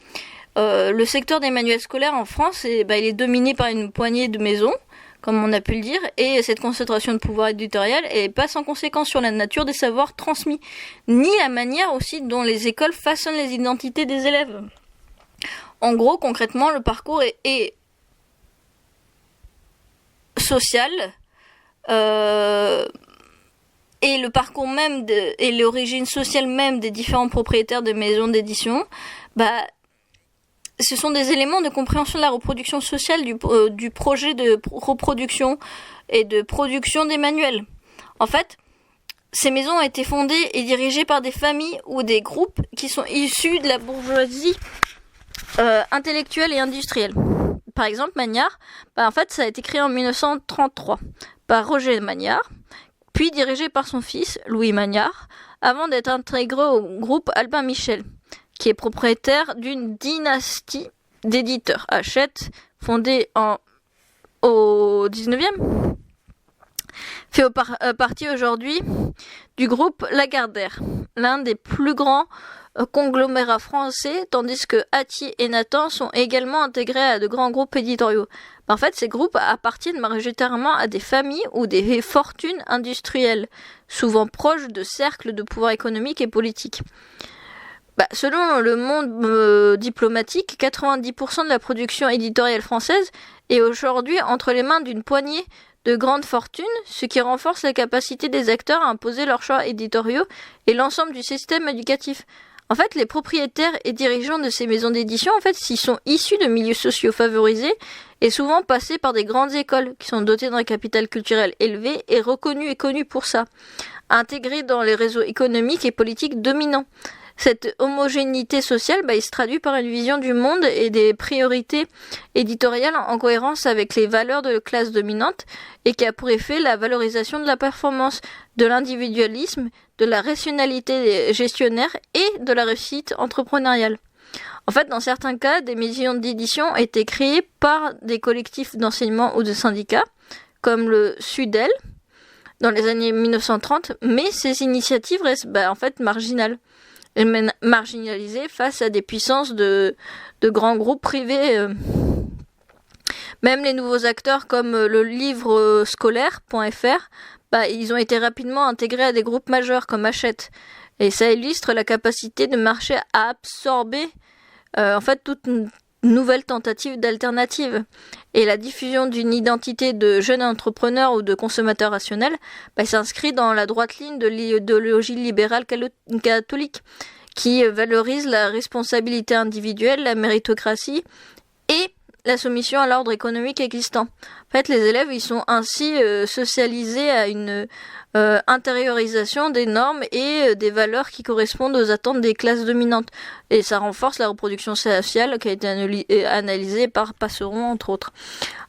Le secteur des manuels scolaires en France, il est dominé par une poignée de maisons, comme on a pu le dire, et cette concentration de pouvoir éditorial est pas sans conséquence sur la nature des savoirs transmis, ni la manière aussi dont les écoles façonnent les identités des élèves. En gros, concrètement, le parcours est social, et le parcours même et l'origine sociale même des différents propriétaires de maisons d'édition, ce sont des éléments de compréhension de la reproduction sociale du projet de reproduction et de production des manuels. En fait, ces maisons ont été fondées et dirigées par des familles ou des groupes qui sont issus de la bourgeoisie intellectuelle et industrielle. Par exemple, Magnard, en fait, ça a été créé en 1933 par Roger Magnard, puis dirigé par son fils, Louis Magnard, avant d'être intégré au groupe Albin Michel, qui est propriétaire d'une dynastie d'éditeurs Hachette, fondée au 19e, fait partie aujourd'hui du groupe Lagardère, l'un des plus grands conglomérats français, tandis que Hatier et Nathan sont également intégrés à de grands groupes éditoriaux. En fait, ces groupes appartiennent majoritairement à des familles ou des fortunes industrielles, souvent proches de cercles de pouvoir économique et politique. Selon le monde diplomatique, 90% de la production éditoriale française est aujourd'hui entre les mains d'une poignée de grandes fortunes, ce qui renforce la capacité des acteurs à imposer leurs choix éditoriaux et l'ensemble du système éducatif. En fait, les propriétaires et dirigeants de ces maisons d'édition, s'ils sont issus de milieux sociaux favorisés et souvent passés par des grandes écoles qui sont dotées d'un capital culturel élevé et reconnus et connus pour ça, intégrés dans les réseaux économiques et politiques dominants. Cette homogénéité sociale, il se traduit par une vision du monde et des priorités éditoriales en cohérence avec les valeurs de la classe dominante et qui a pour effet la valorisation de la performance, de l'individualisme, de la rationalité gestionnaire et de la réussite entrepreneuriale. En fait, dans certains cas, des maisons d'édition ont été créées par des collectifs d'enseignement ou de syndicats, comme le Sudel, dans les années 1930, mais ces initiatives restent marginales. Marginalisés face à des puissances de grands groupes privés. Même les nouveaux acteurs comme le livre scolaire.fr, ils ont été rapidement intégrés à des groupes majeurs comme Hachette. Et ça illustre la capacité de marché à absorber toute nouvelle tentative d'alternative. Et la diffusion d'une identité de jeune entrepreneur ou de consommateur rationnel s'inscrit dans la droite ligne de l'idéologie libérale catholique qui valorise la responsabilité individuelle, la méritocratie et la soumission à l'ordre économique existant. En fait, les élèves ils sont ainsi socialisés à une intériorisation des normes et des valeurs qui correspondent aux attentes des classes dominantes. Et ça renforce la reproduction sociale qui a été analysée par Passeron, entre autres.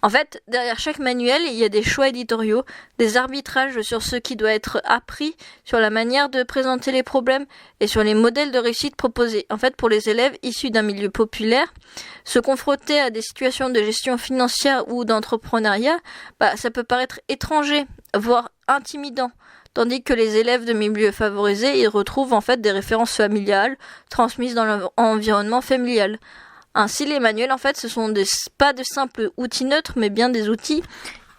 En fait, derrière chaque manuel, il y a des choix éditoriaux, des arbitrages sur ce qui doit être appris, sur la manière de présenter les problèmes et sur les modèles de réussite proposés. En fait, pour les élèves issus d'un milieu populaire, se confronter à des situations de gestion financière ou d'entrepreneuriat, ça peut paraître étranger, voire intimidant. Tandis que les élèves de milieux favorisés, ils retrouvent des références familiales transmises dans l'environnement familial. Ainsi, les manuels, ce sont pas de simples outils neutres, mais bien des outils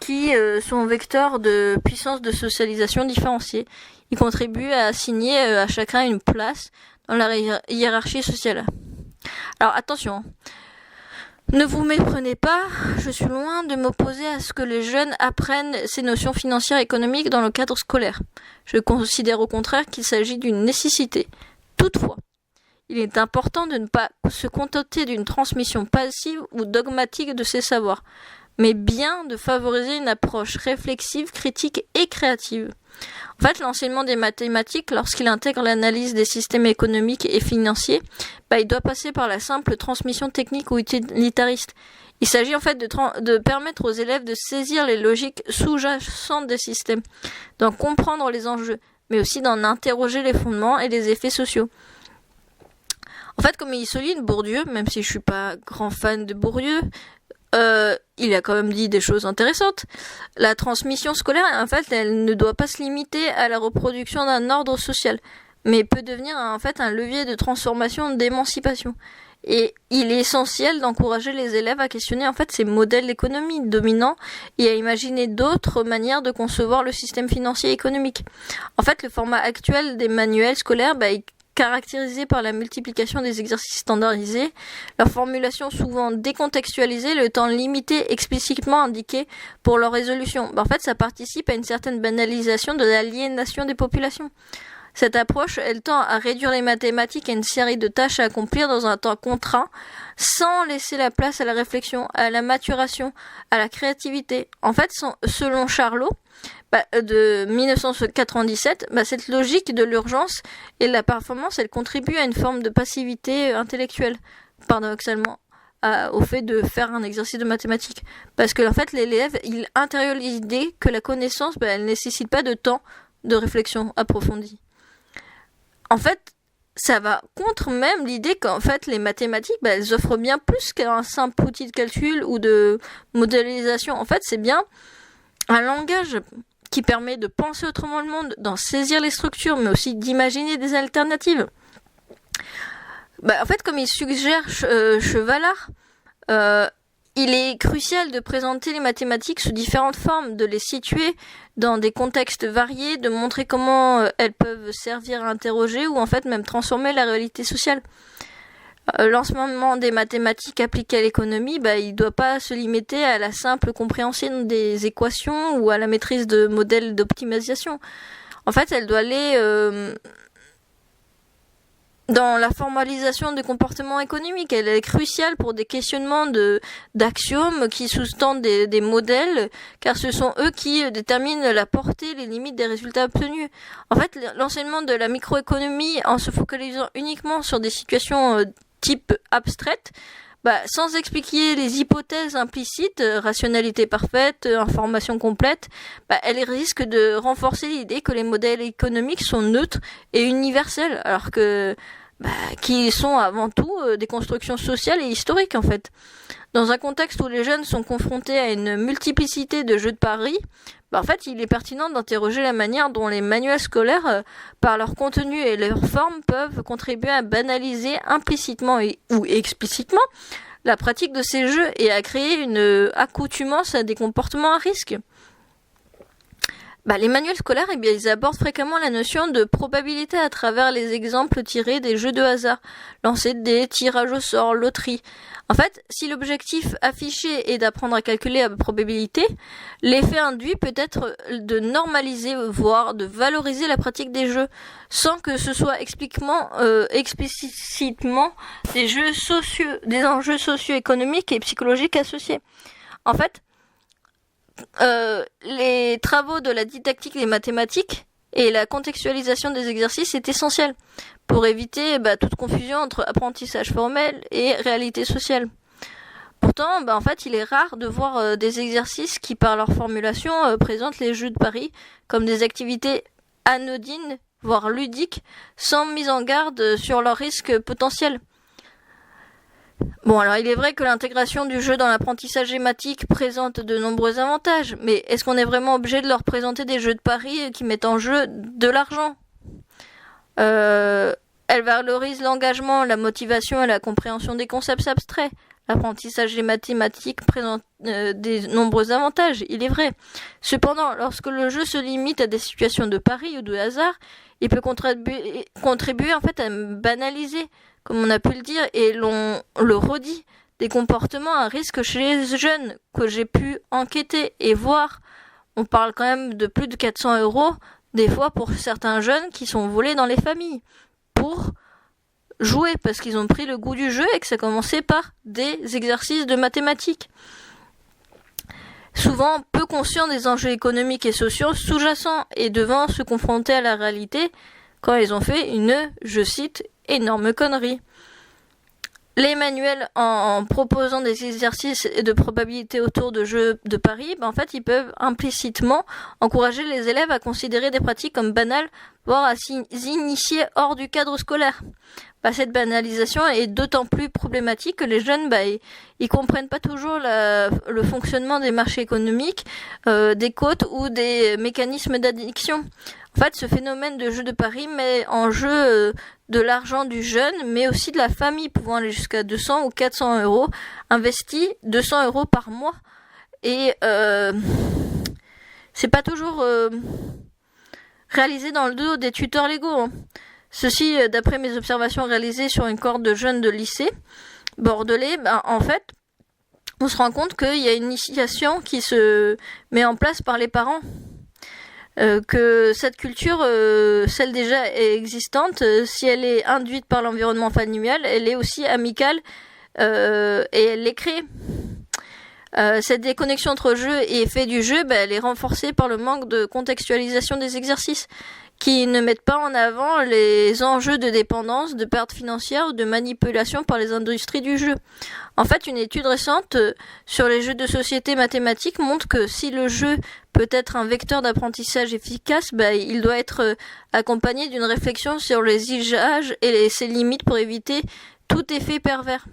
qui sont vecteurs de puissance de socialisation différenciée. Ils contribuent à assigner à chacun une place dans la hiérarchie sociale. Alors attention, ne vous méprenez pas, je suis loin de m'opposer à ce que les jeunes apprennent ces notions financières et économiques dans le cadre scolaire. Je considère au contraire qu'il s'agit d'une nécessité. Toutefois, il est important de ne pas se contenter d'une transmission passive ou dogmatique de ces savoirs, mais bien de favoriser une approche réflexive, critique et créative. En fait, l'enseignement des mathématiques, lorsqu'il intègre l'analyse des systèmes économiques et financiers, il doit passer par la simple transmission technique ou utilitariste. Il s'agit en fait de permettre aux élèves de saisir les logiques sous-jacentes des systèmes, d'en comprendre les enjeux, mais aussi d'en interroger les fondements et les effets sociaux. En fait, comme il souligne Bourdieu, même si je suis pas grand fan de Bourdieu, il a quand même dit des choses intéressantes. La transmission scolaire, en fait, elle ne doit pas se limiter à la reproduction d'un ordre social, mais peut devenir en fait un levier de transformation, d'émancipation. Et il est essentiel d'encourager les élèves à questionner en fait ces modèles d'économie dominants et à imaginer d'autres manières de concevoir le système financier et économique. En fait, le format actuel des manuels scolaires est caractérisé par la multiplication des exercices standardisés, leur formulation souvent décontextualisée, le temps limité explicitement indiqué pour leur résolution. En fait, ça participe à une certaine banalisation de l'aliénation des populations. Cette approche, elle tend à réduire les mathématiques à une série de tâches à accomplir dans un temps contraint, sans laisser la place à la réflexion, à la maturation, à la créativité. En fait, selon Charlot, de 1997, cette logique de l'urgence et de la performance, elle contribue à une forme de passivité intellectuelle, paradoxalement, au fait de faire un exercice de mathématiques. Parce que, en fait, l'élève, il intériorise l'idée que la connaissance, elle nécessite pas de temps de réflexion approfondie. En fait, ça va contre même l'idée qu'en fait les mathématiques, elles offrent bien plus qu'un simple outil de calcul ou de modélisation. En fait, c'est bien un langage qui permet de penser autrement le monde, d'en saisir les structures, mais aussi d'imaginer des alternatives. En fait, comme il suggère Chevalard, il est crucial de présenter les mathématiques sous différentes formes, de les situer dans des contextes variés, de montrer comment elles peuvent servir à interroger ou en fait même transformer la réalité sociale. L'enseignement des mathématiques appliquées à l'économie, il ne doit pas se limiter à la simple compréhension des équations ou à la maîtrise de modèles d'optimisation. En fait, elle doit aller dans la formalisation des comportements économiques. Elle est cruciale pour des questionnements d'axiomes qui sous-tendent des modèles, car ce sont eux qui déterminent la portée et les limites des résultats obtenus. En fait, l'enseignement de la microéconomie, en se focalisant uniquement sur des situations type abstraites, sans expliquer les hypothèses implicites, rationalité parfaite, information complète, elle risque de renforcer l'idée que les modèles économiques sont neutres et universels, alors que qui sont avant tout des constructions sociales et historiques en fait. Dans un contexte où les jeunes sont confrontés à une multiplicité de jeux de paris, en fait, il est pertinent d'interroger la manière dont les manuels scolaires, par leur contenu et leur forme, peuvent contribuer à banaliser implicitement ou explicitement la pratique de ces jeux et à créer une accoutumance à des comportements à risque. Les manuels scolaires, ils abordent fréquemment la notion de probabilité à travers les exemples tirés des jeux de hasard, lancer de dés, tirage au sort, loterie. En fait, si l'objectif affiché est d'apprendre à calculer la probabilité, l'effet induit peut être de normaliser, voire de valoriser la pratique des jeux, sans que ce soit explicitement des enjeux socio-économiques et psychologiques associés. En fait, les travaux de la didactique des mathématiques et la contextualisation des exercices est essentielle pour éviter toute confusion entre apprentissage formel et réalité sociale. Pourtant, en fait, il est rare de voir des exercices qui, par leur formulation, présentent les jeux de paris comme des activités anodines, voire ludiques, sans mise en garde sur leurs risques potentiels. Bon, alors il est vrai que l'intégration du jeu dans l'apprentissage schématique présente de nombreux avantages, mais est-ce qu'on est vraiment obligé de leur présenter des jeux de paris qui mettent en jeu de l'argent ? Elle valorise l'engagement, la motivation et la compréhension des concepts abstraits. L'apprentissage des mathématiques présente des nombreux avantages, il est vrai. Cependant, lorsque le jeu se limite à des situations de pari ou de hasard, il peut contribuer en fait à banaliser, comme on a pu le dire, et l'on le redit, des comportements à risque chez les jeunes que j'ai pu enquêter et voir. On parle quand même de plus de 400 €, des fois pour certains jeunes qui sont volés dans les familles, pour jouer, parce qu'ils ont pris le goût du jeu et que ça commençait par des exercices de mathématiques. souvent peu conscients des enjeux économiques et sociaux sous-jacents et devant se confronter à la réalité quand ils ont fait une, je cite, énorme connerie. Les manuels, en proposant des exercices de probabilité autour de jeux de paris, en fait, ils peuvent implicitement encourager les élèves à considérer des pratiques comme banales, voire à s'initier hors du cadre scolaire. Cette banalisation est d'autant plus problématique que les jeunes, ils comprennent pas toujours le fonctionnement des marchés économiques, des cotes ou des mécanismes d'addiction. En fait, ce phénomène de jeu de paris met en jeu de l'argent du jeune, mais aussi de la famille, pouvant aller jusqu'à 200 ou 400 euros, investis 200 euros par mois. Et c'est pas toujours réalisé dans le dos des tuteurs légaux. Ceci, d'après mes observations réalisées sur une cohorte de jeunes de lycée bordelais, en fait, on se rend compte qu'il y a une initiation qui se met en place par les parents. Que cette culture, celle déjà existante, si elle est induite par l'environnement familial, elle est aussi amicale et elle est créée. Cette déconnexion entre jeu et effet du jeu, elle est renforcée par le manque de contextualisation des exercices, qui ne mettent pas en avant les enjeux de dépendance, de perte financière ou de manipulation par les industries du jeu. En fait, une étude récente sur les jeux de société mathématiques montre que si le jeu peut être un vecteur d'apprentissage efficace, il doit être accompagné d'une réflexion sur les usages et ses limites pour éviter tout effet pervers.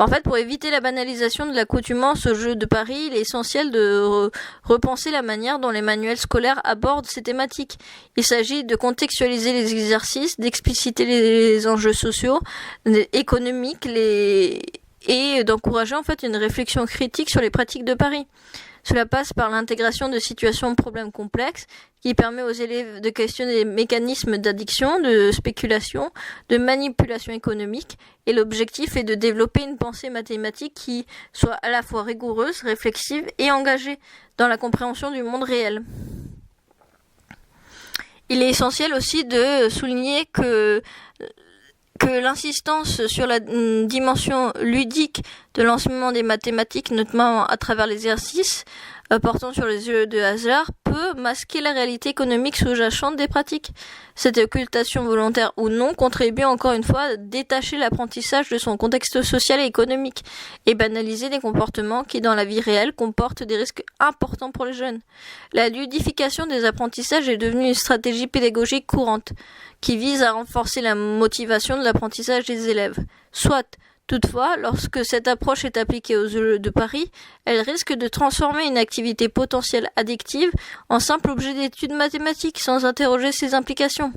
En fait, pour éviter la banalisation de l'accoutumance au jeu de paris, il est essentiel de repenser la manière dont les manuels scolaires abordent ces thématiques. Il s'agit de contextualiser les exercices, d'expliciter les enjeux sociaux, économiques, et d'encourager en fait une réflexion critique sur les pratiques de paris. Cela passe par l'intégration de situations de problèmes complexes qui permet aux élèves de questionner les mécanismes d'addiction, de spéculation, de manipulation économique, et l'objectif est de développer une pensée mathématique qui soit à la fois rigoureuse, réflexive et engagée dans la compréhension du monde réel. Il est essentiel aussi de souligner que l'insistance sur la dimension ludique de l'enseignement des mathématiques, notamment à travers l'exercice portant sur les jeux de hasard, peut masquer la réalité économique sous-jacente des pratiques. Cette occultation volontaire ou non contribue encore une fois à détacher l'apprentissage de son contexte social et économique et banaliser des comportements qui, dans la vie réelle, comportent des risques importants pour les jeunes. La ludification des apprentissages est devenue une stratégie pédagogique courante qui vise à renforcer la motivation de l'apprentissage des élèves. Toutefois, lorsque cette approche est appliquée aux jeux de paris, elle risque de transformer une activité potentielle addictive en simple objet d'étude mathématique sans interroger ses implications.